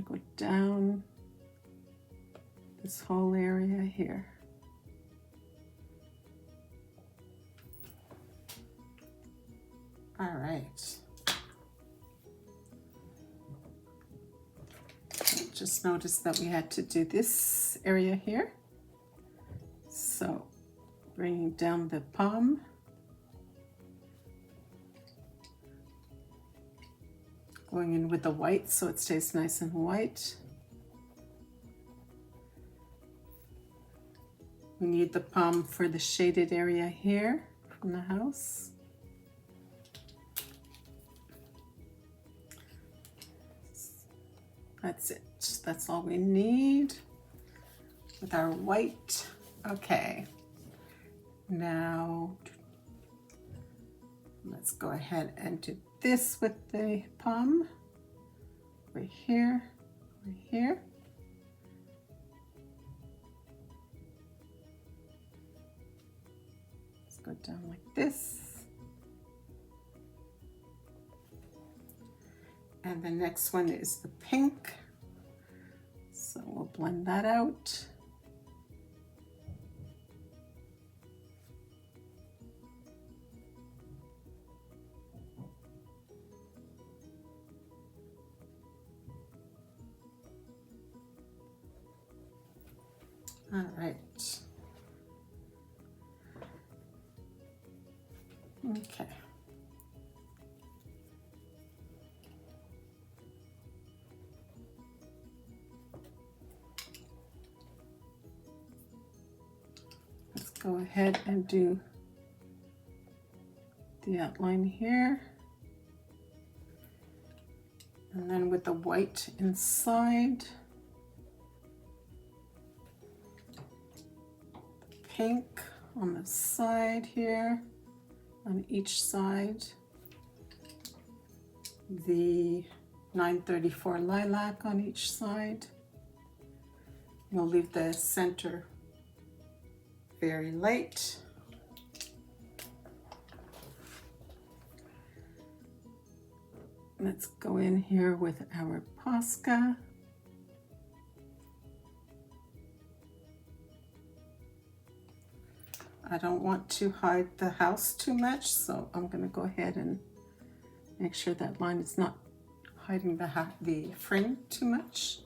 going to go down this whole area here. All right. Just noticed that we had to do this area here. So bringing down the palm. Going in with the white so it stays nice and white. We need the palm for the shaded area here from the house. That's it. That's all we need with our white. Okay. Now, let's go ahead and do this with the palm. Right here, right here. Let's go down like this. And the next one is the pink. So we'll blend that out. All right. Okay. Let's go ahead and do the outline here. And then with the white inside, the pink on the side here, on each side, the 934 lilac on each side. We'll leave the center very light. Let's go in here with our Posca. I don't want to hide the house too much, so I'm going to go ahead and make sure that line is not hiding the frame too much.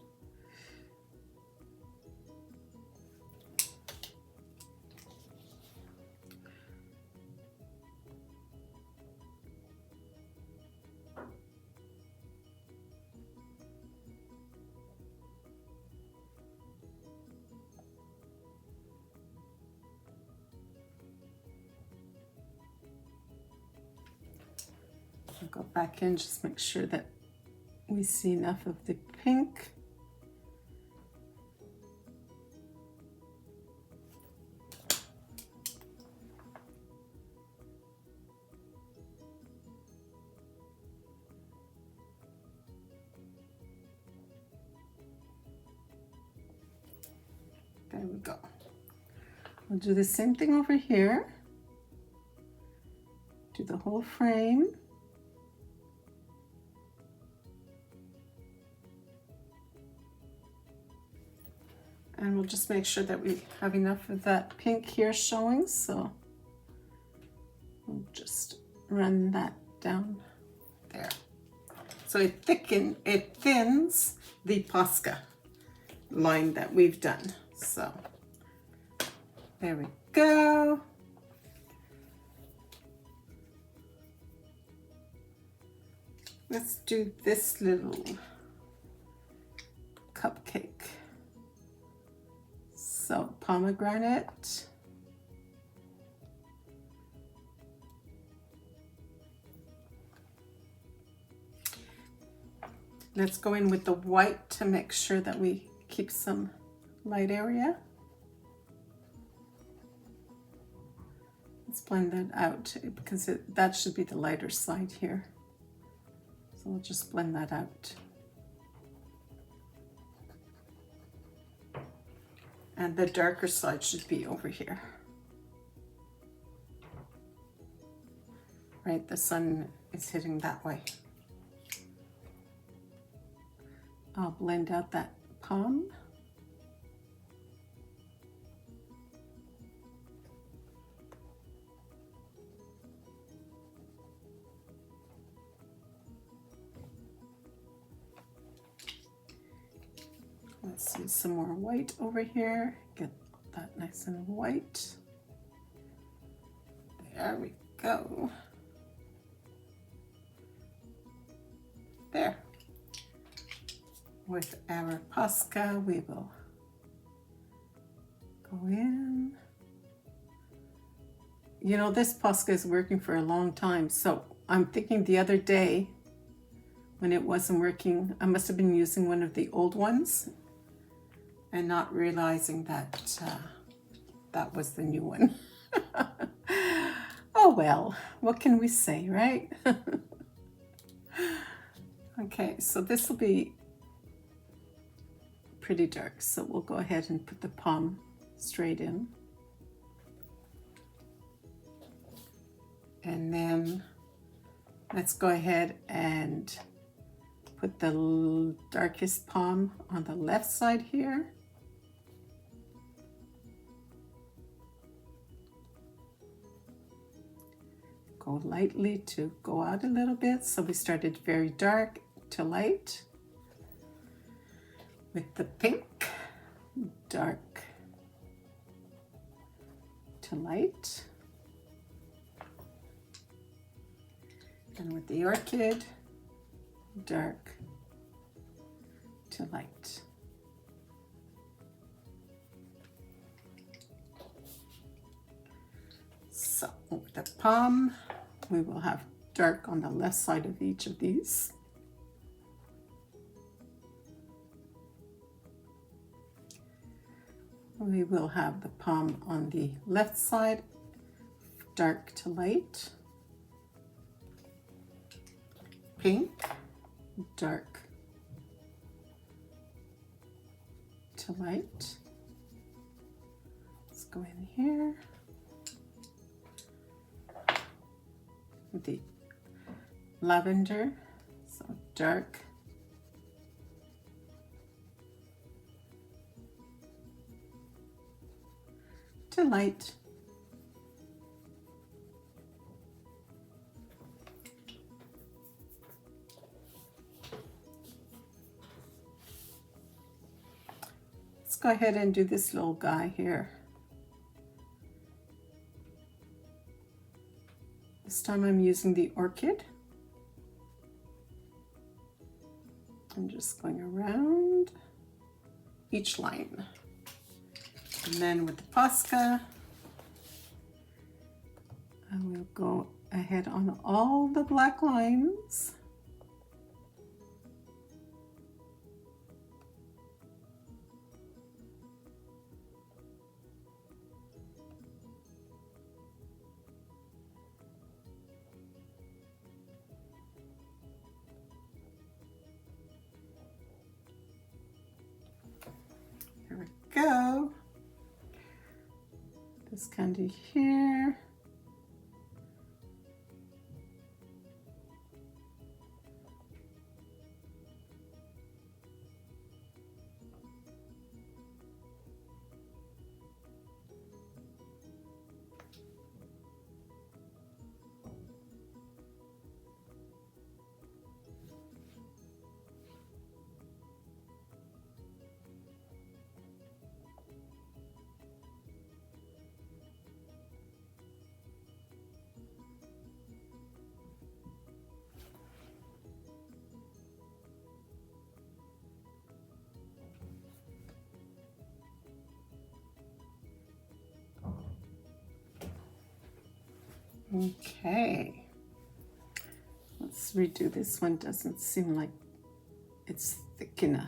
Go back in, just make sure that we see enough of the pink. There we go. We'll do the same thing over here. Do the whole frame. And we'll just make sure that we have enough of that pink here showing, so we'll just run that down there. So it thins the Posca line that we've done. So there we go. Let's do this little cupcake. So pomegranate, let's go in with the white to make sure that we keep some light area. Let's blend that out because that should be the lighter side here. So we'll just blend that out. And the darker side should be over here. Right, the sun is hitting that way. I'll blend out that palm. Let's use some more white over here. Get that nice and white. There we go. There. With our Posca, we will go in. You know, this Posca is working for a long time, so I'm thinking the other day when it wasn't working, I must have been using one of the old ones and not realizing that that was the new one. Oh well, what can we say, right? Okay, so this will be pretty dark, so we'll go ahead and put the palm straight in. And then let's go ahead and put the darkest palm on the left side here. Go lightly to go out a little bit. So we started very dark to light with the pink, dark to light. And with the orchid, dark to light. So with the palm, we will have dark on the left side of each of these. We will have the palm on the left side, dark to light, pink, dark to light. Let's go in here. The lavender, so dark to light. Let's go ahead and do this little guy here. This time I'm using the orchid. I'm just going around each line. And then with the Posca, I will go ahead on all the black lines. Here we go. This candy here. Okay, let's redo this one. Doesn't seem like it's thick enough.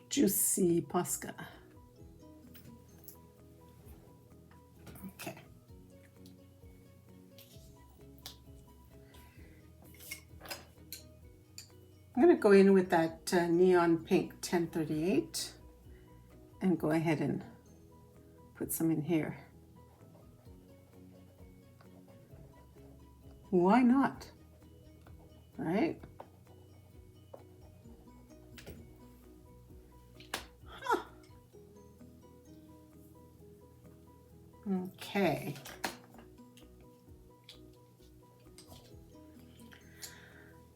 Juicy Posca. Okay. I'm going to go in with that neon pink 1038 and go ahead and put some in here. Why not? Right? Okay.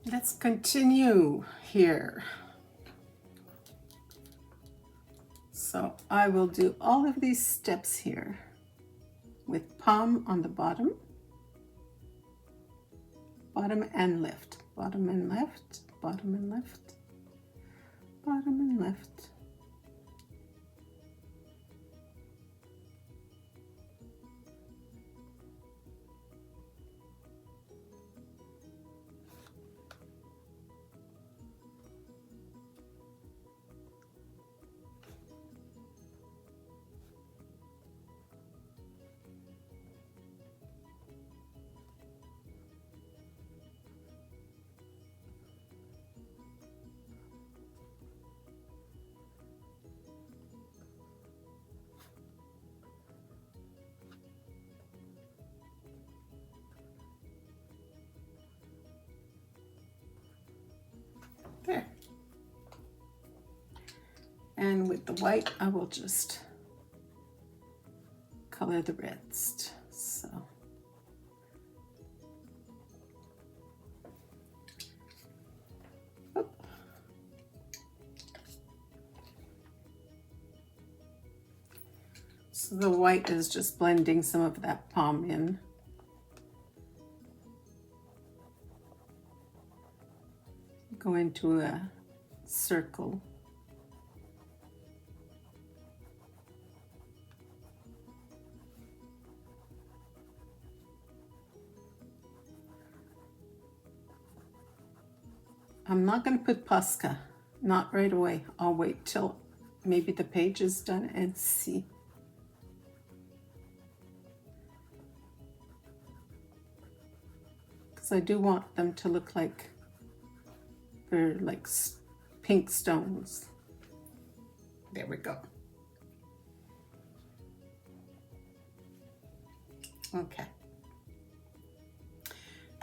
Let's continue here. So I will do all of these steps here with palm on the bottom, bottom and left, bottom and left, bottom and left, bottom and left. There. And with the white, I will just color the rest. So. Oop. So the white is just blending some of that palm in. Go into a circle. I'm not going to put Posca, not right away. I'll wait till maybe the page is done and see. Because I do want them to look like they're like pink stones. There we go. Okay.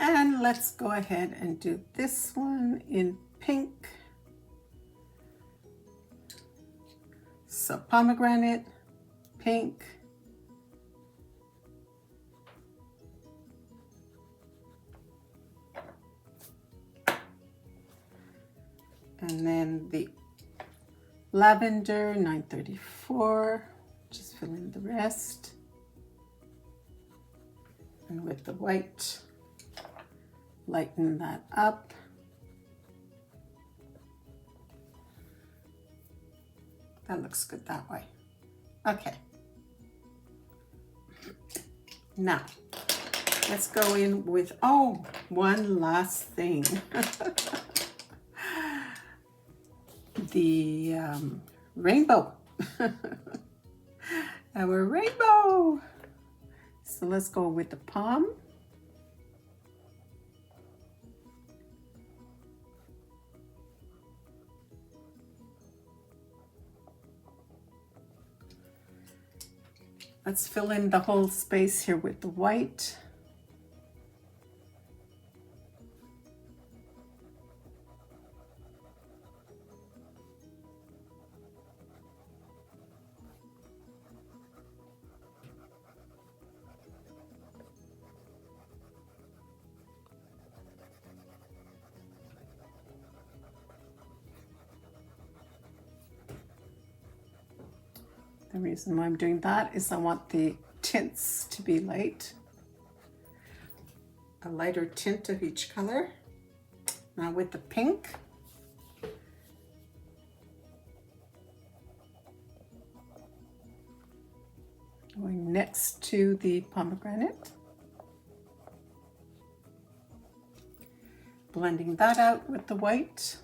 And let's go ahead and do this one in pink. So pomegranate, pink. And then the lavender, 934, just fill in the rest. And with the white, lighten that up. That looks good that way. Okay. Now, let's go in with, oh, one last thing. The rainbow. Our rainbow. So let's go with the palm. Let's fill in the whole space here with the white. The reason why I'm doing that is I want the tints to be light. A lighter tint of each color. Now with the pink. Going next to the pomegranate. Blending that out with the white.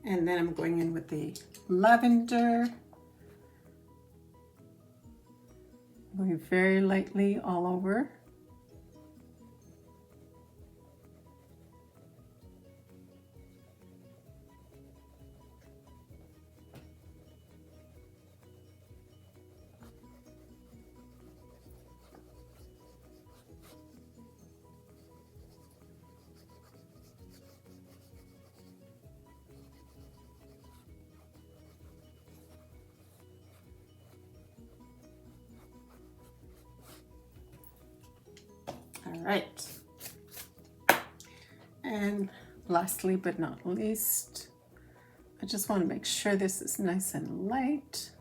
And then I'm going in with the lavender. Going very lightly all over. right. And lastly but not least, I just want to make sure this is nice and light.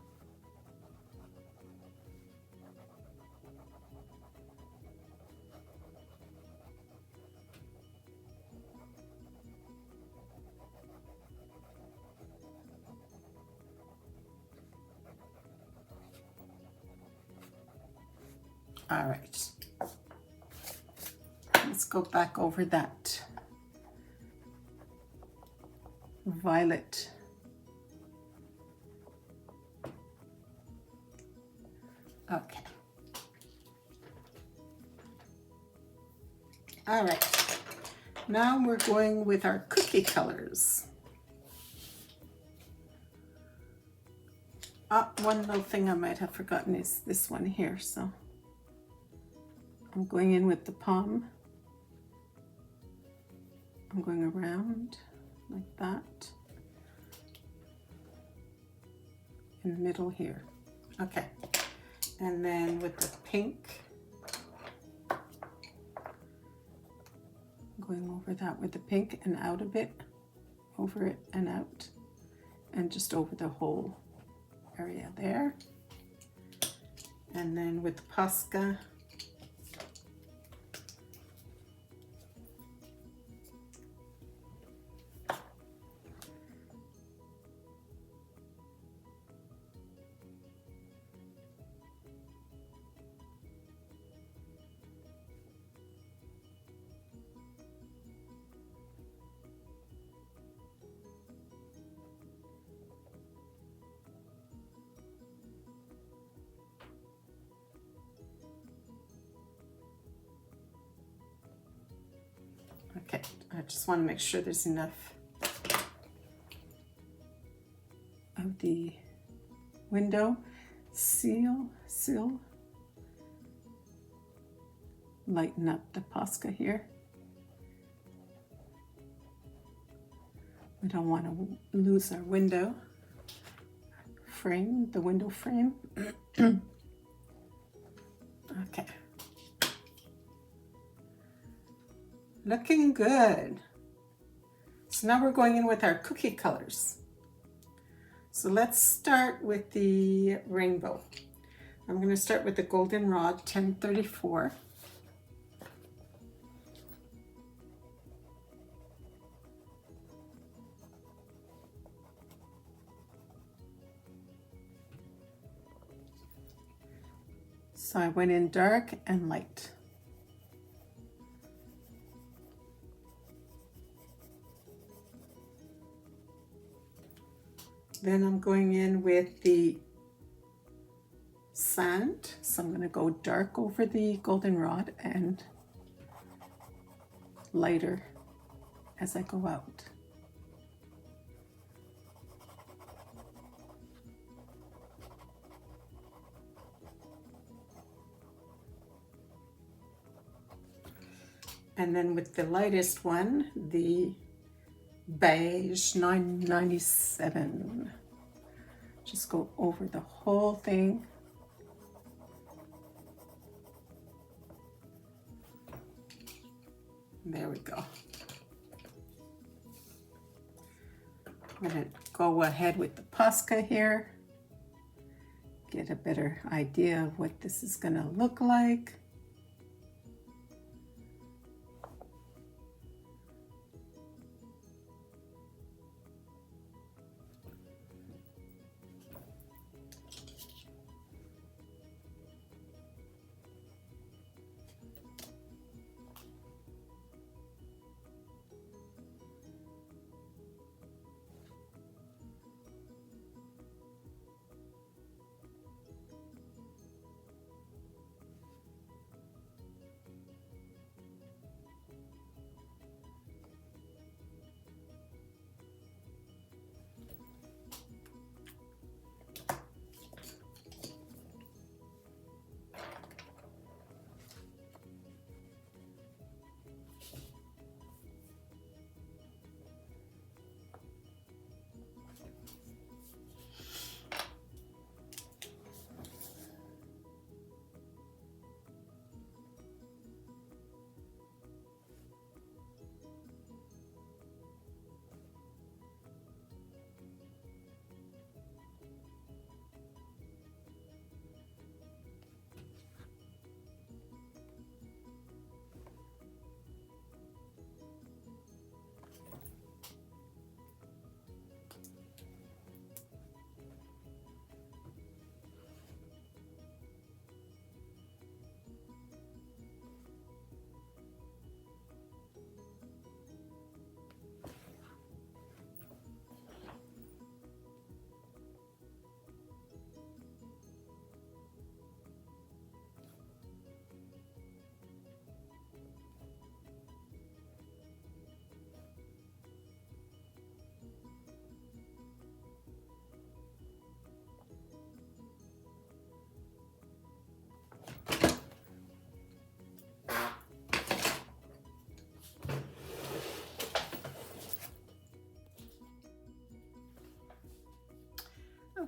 All right, let's go back over that violet. Okay. All right, now we're going with our cookie colors. One little thing I might have forgotten is this one here, so I'm going in with the palm. I'm going around like that in the middle here. Okay, and then with the pink, going over that with the pink and out a bit, over it and out, and just over the whole area there. And then with the Posca, okay, I just want to make sure there's enough of the window sill. Lighten up the Posca here. We don't want to lose our window frame, the window frame. Okay. Looking good. So now we're going in with our cookie colors. So let's start with the rainbow. I'm going to start with the goldenrod 1034. So I went in dark and light. Then I'm going in with the sand. So I'm going to go dark over the goldenrod and lighter as I go out. And then with the lightest one, the beige 997. Just go over the whole thing. There we go. I'm going to go ahead with the Posca here. Get a better idea of what this is going to look like.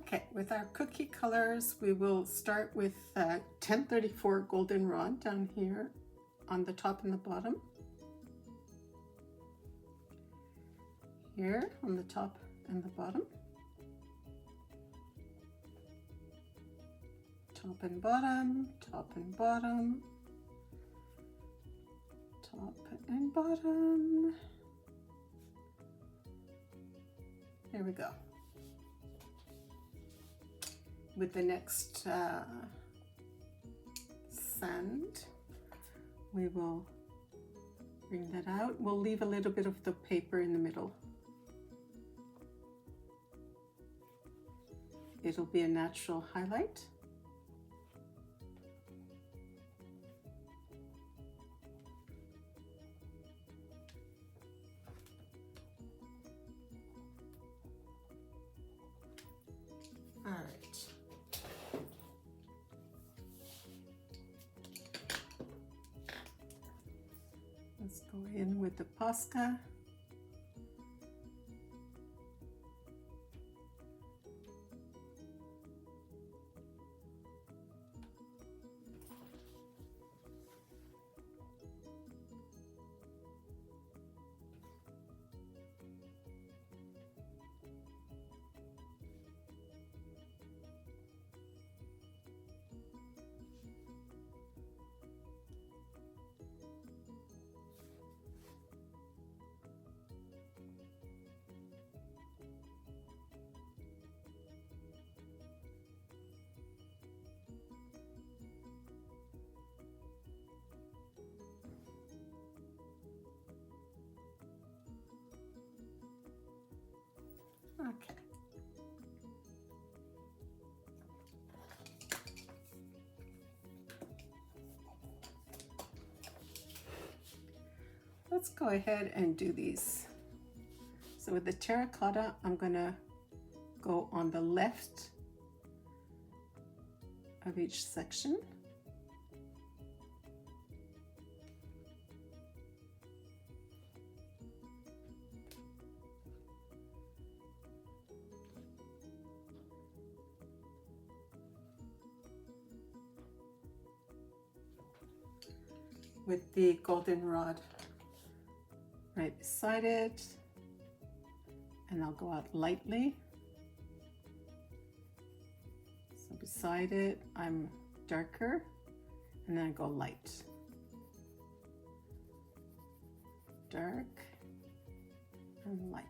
Okay, with our cookie colors, we will start with 1034 goldenrod down here on the top and the bottom. Here on the top and the bottom. Top and bottom, top and bottom, top and bottom. There we go. With the next sand, we will bring that out. We'll leave a little bit of the paper in the middle. It'll be a natural highlight. All right. Let's go in with the Posca. Okay. Let's go ahead and do these. So with the terracotta, I'm gonna go on the left of each section. With the goldenrod right beside it, and I'll go out lightly. So beside it, I'm darker, and then I go light. Dark and light.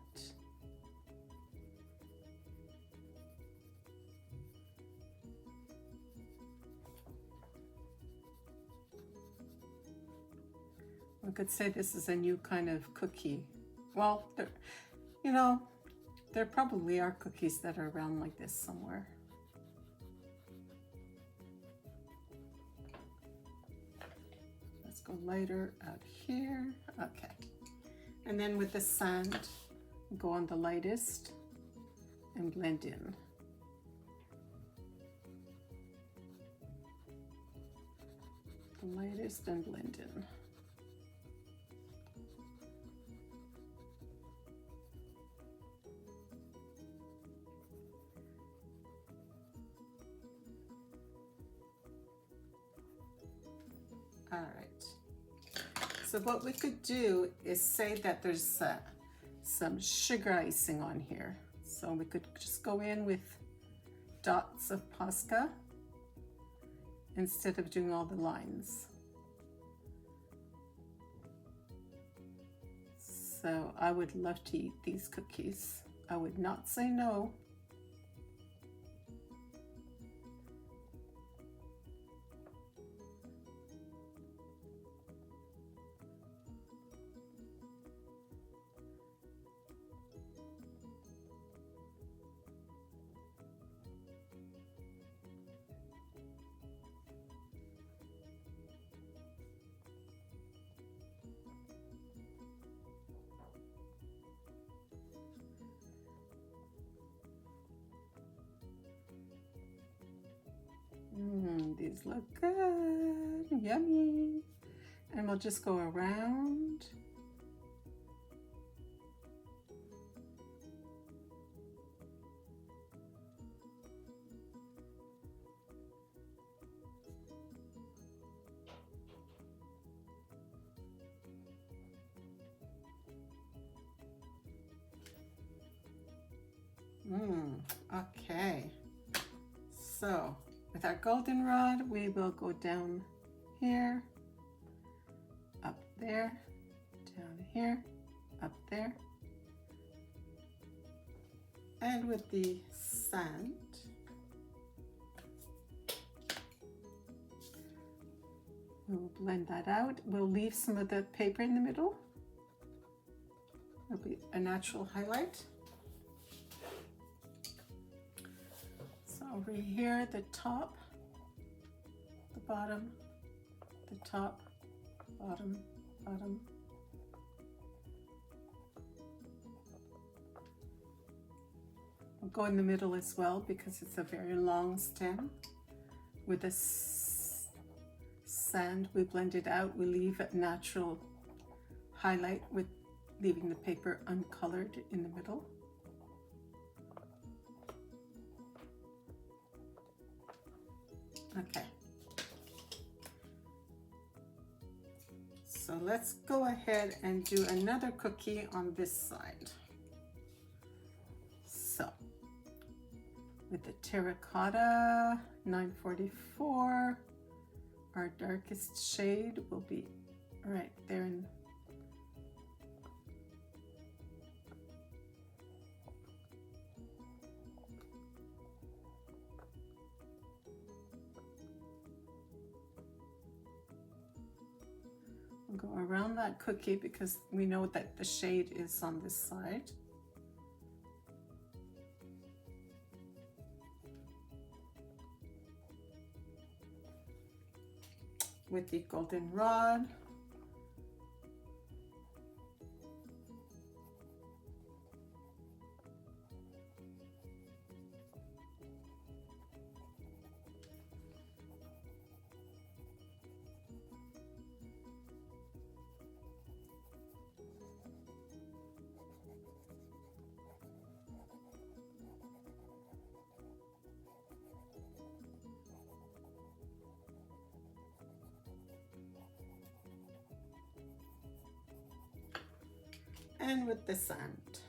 I could say this is a new kind of cookie. Well, there probably are cookies that are around like this somewhere. Let's go lighter out here. Okay. And then with the sand, go on the lightest and blend in. The lightest and blend in. All right, so what we could do is say that there's some sugar icing on here. So we could just go in with dots of Posca instead of doing all the lines. So I would love to eat these cookies. I would not say no. These look good, yummy. And we'll just go around. So with our goldenrod, we will go down here, up there, down here, up there. And with the sand, we'll blend that out. We'll leave some of the paper in the middle. It'll be a natural highlight. So over here, the top, the bottom, the top, bottom, bottom. We'll go in the middle as well because it's a very long stem. With the sand, we blend it out. We leave a natural highlight with leaving the paper uncolored in the middle. Okay. So let's go ahead and do another cookie on this side. So with the Terracotta 944, our darkest shade will be right there in we'll go around that cookie because we know that the shade is on this side. With the goldenrod, and with the sand.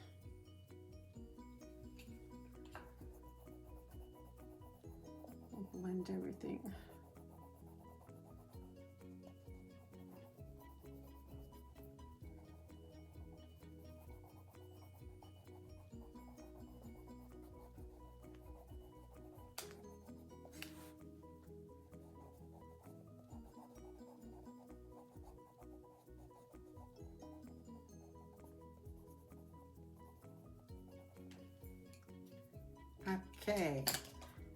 We'll blend everything. Okay,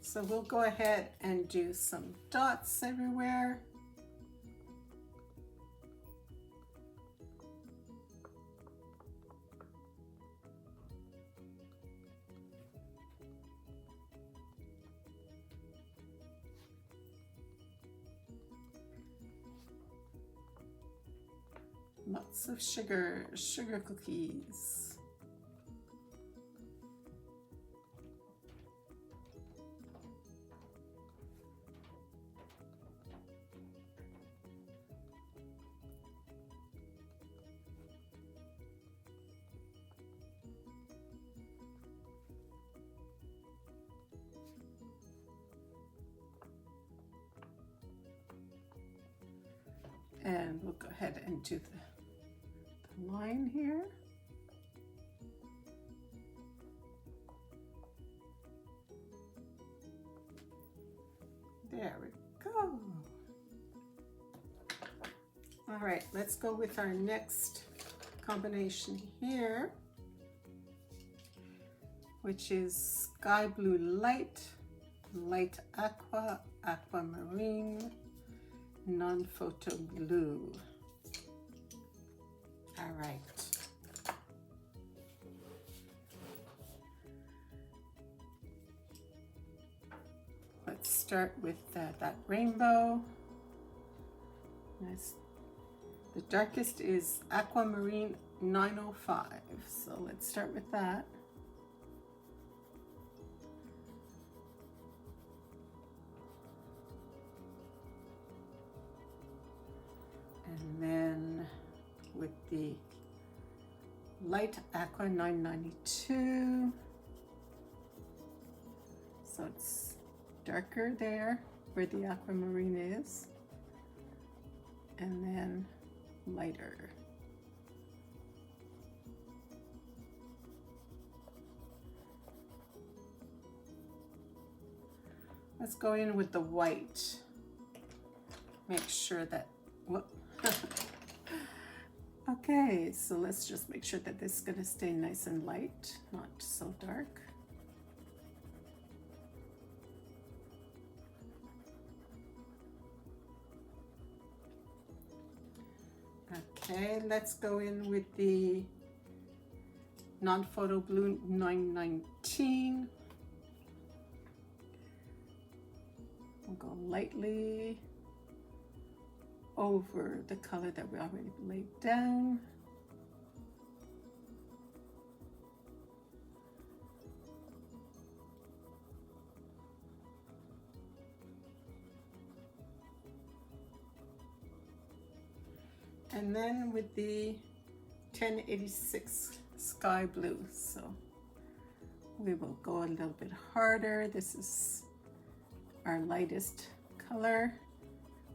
so we'll go ahead and do some dots everywhere. Lots of sugar cookies. And we'll go ahead and do the line here. There we go. All right, let's go with our next combination here, which is Sky Blue Light, Light Aqua, Aquamarine, Non-Photo Blue. All right. Let's start with that rainbow. Nice. The darkest is Aquamarine 905. So let's start with that. And then with the light Aqua 992. So it's darker there where the aquamarine is, and then lighter. Let's go in with the white. Make sure that, whoop. Okay, so let's just make sure that this is gonna stay nice and light, not so dark. Okay, let's go in with the non-photo blue 919. We'll go lightly over the color that we already laid down. And then with the 1086 sky blue, so we will go a little bit harder. This is our lightest color.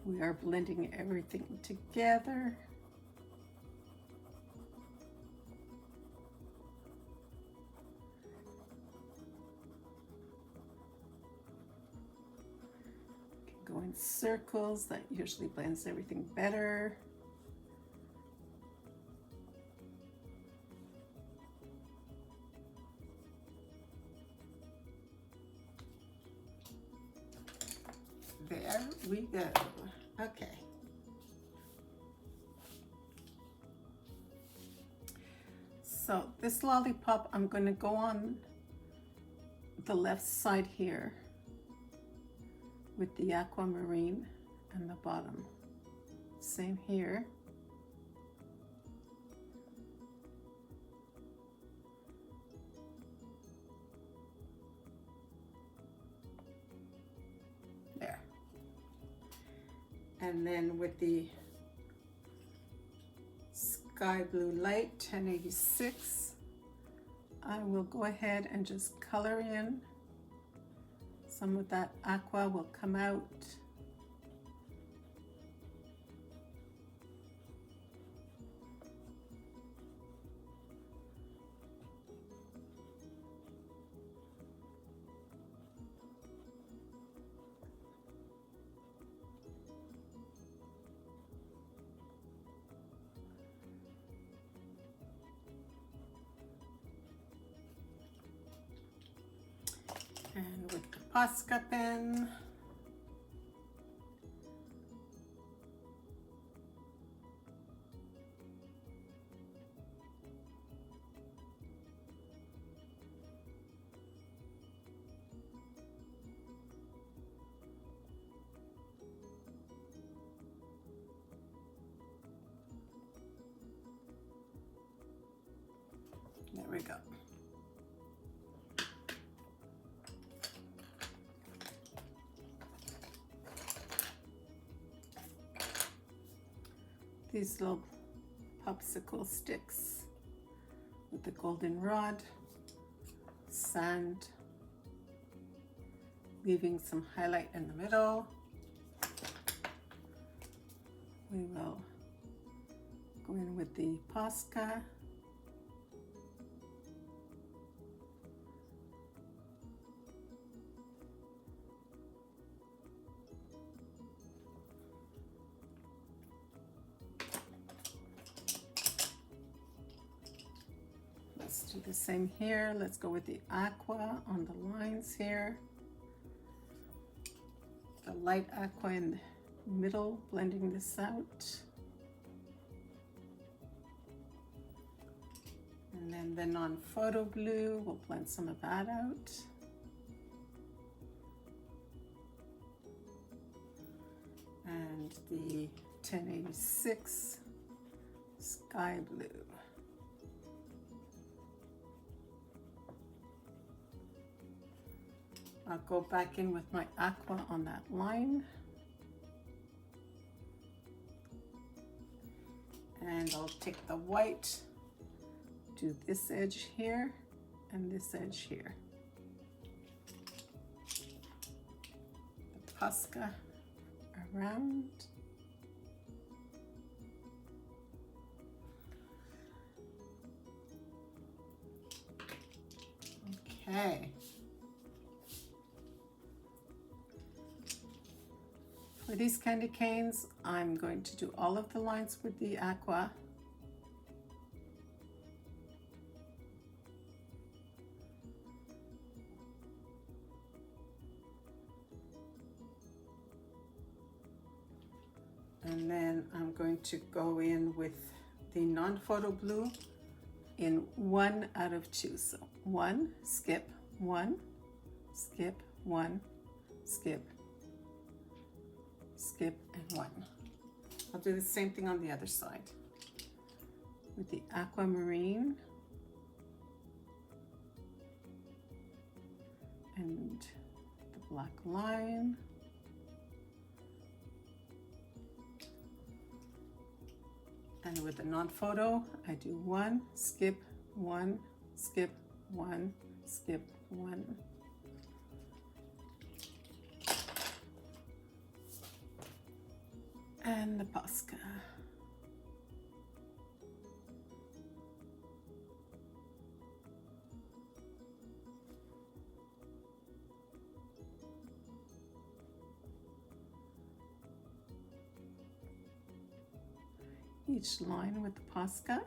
We are blending everything together. Go in circles, that usually blends everything better. There we go. Okay. So this lollipop, I'm going to go on the left side here with the aquamarine and the bottom. Same here. There. And then with the sky blue light 1086, I will go ahead and just color in. Some of that aqua will come out. And with the Posca pen, there we go. These little popsicle sticks with the goldenrod, sand, leaving some highlight in the middle. We will go in with the Posca. Let's do the same here. Let's go with the aqua on the lines here. The light aqua in the middle, blending this out. And then the non-photo blue, we'll blend some of that out. And the 1086 sky blue. I'll go back in with my aqua on that line. And I'll take the white, do this edge here and this edge here. Posca around. Okay. For these candy canes, I'm going to do all of the lines with the Aqua. And then I'm going to go in with the non-photo blue in 1 out of 2. So 1, skip, 1, skip, 1, skip, skip, and 1. I'll do the same thing on the other side with the Aquamarine and the black line. And with the non-photo, I do 1, skip, 1, skip, 1, skip, 1. And the Posca. Each line with the Posca.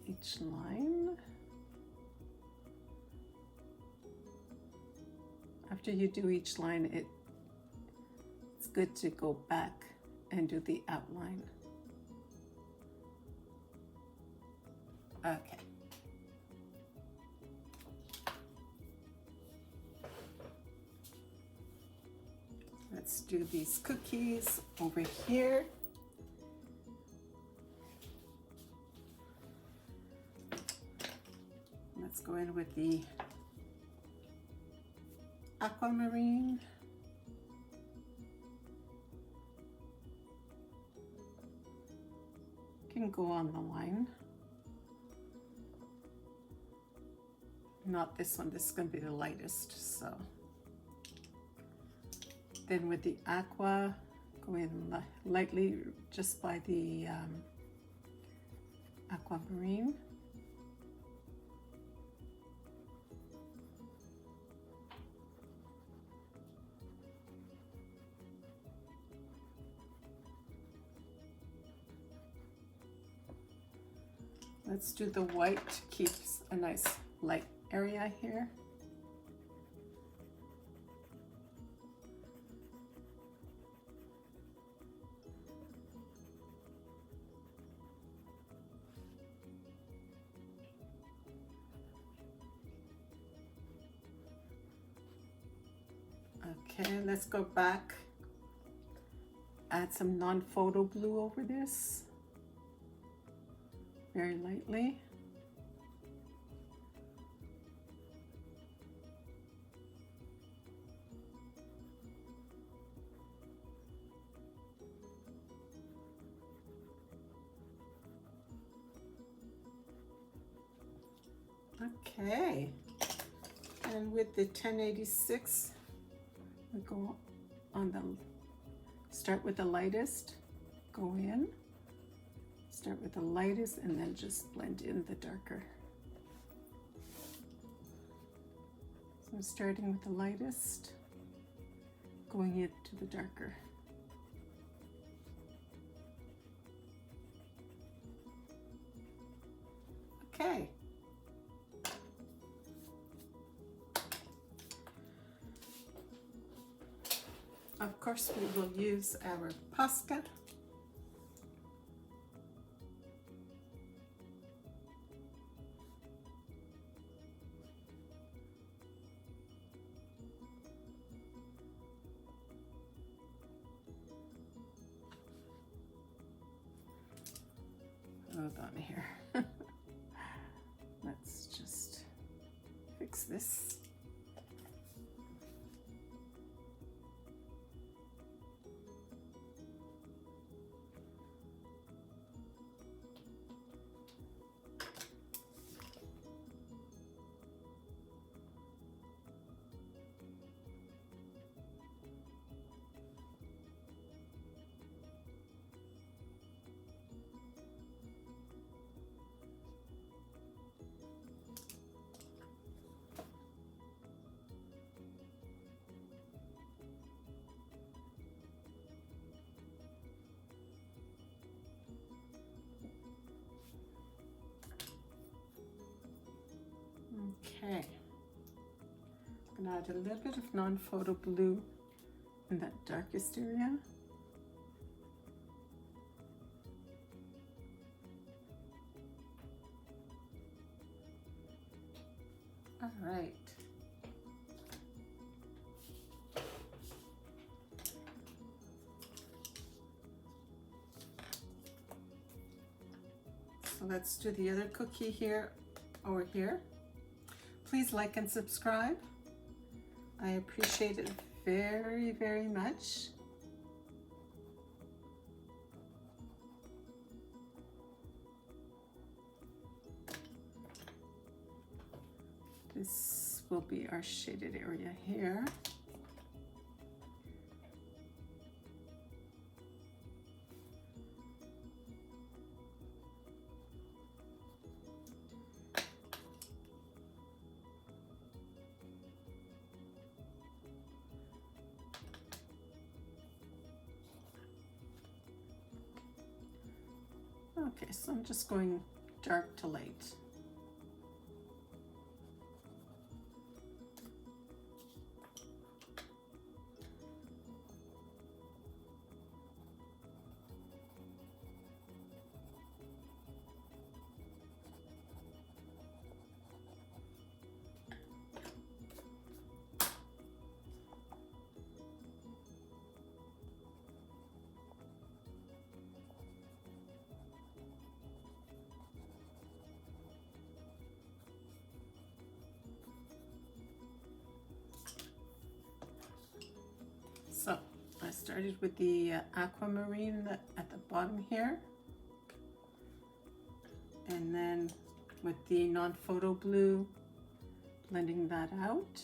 Each line. After you do each line, it's good to go back and do the outline. Okay. Let's do these cookies over here. Let's go in with the Aquamarine. Can go on the line. Not this one, this is going to be the lightest, so. Then with the Aqua, go in lightly just by the Aquamarine. Let's do the white to keep a nice light area here. Okay, let's go back. Add some non-photo blue over this. Very lightly. Okay, and with the 1086, we go on the, start with the lightest, go in. Start with the lightest and then just blend in the darker. So I'm starting with the lightest, going into the darker. Okay. Of course, we will use our Posca. Hold on here. Let's just fix this. add a little bit of non-photo blue in that darkest area. All right. So let's do the other cookie here, over here. Please like and subscribe. I appreciate it very, very much. This will be our shaded area here. Okay, so I'm just going dark to light. So I started with the Aquamarine at the bottom here, and then with the non-photo blue, blending that out.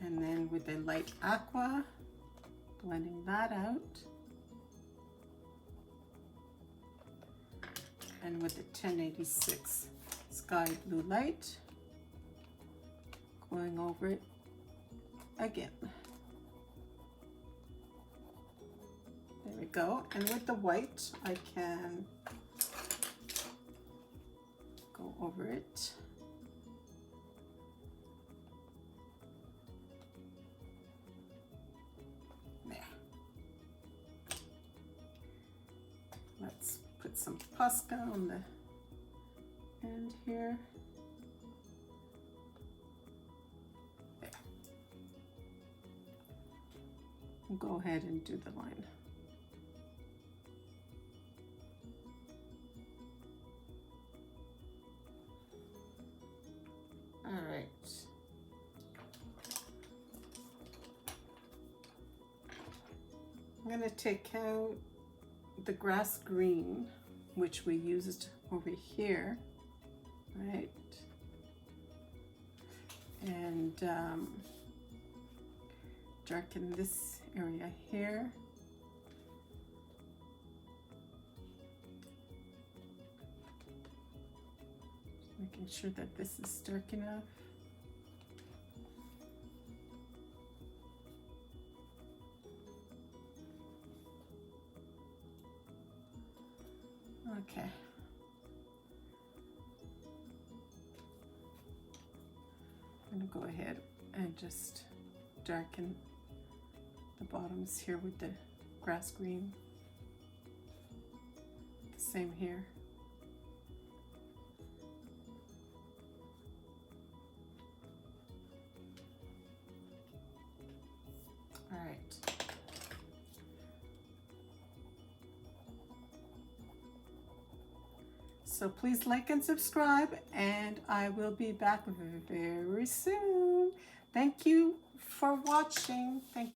And then with the light Aqua, blending that out. And with the 1086 Sky Blue Light, going over it again. There we go. And with the white, I can go over it. There. Let's put some Posca on the end here. Go ahead and do the line. All right. I'm going to take out the grass green, which we used over here, right? And darken this area here. Just making sure that this is dark enough. Okay. I'm going to go ahead and just darken the bottoms here with the grass green. The same here. All right. So please like and subscribe, and I will be back very soon. Thank you for watching. Thank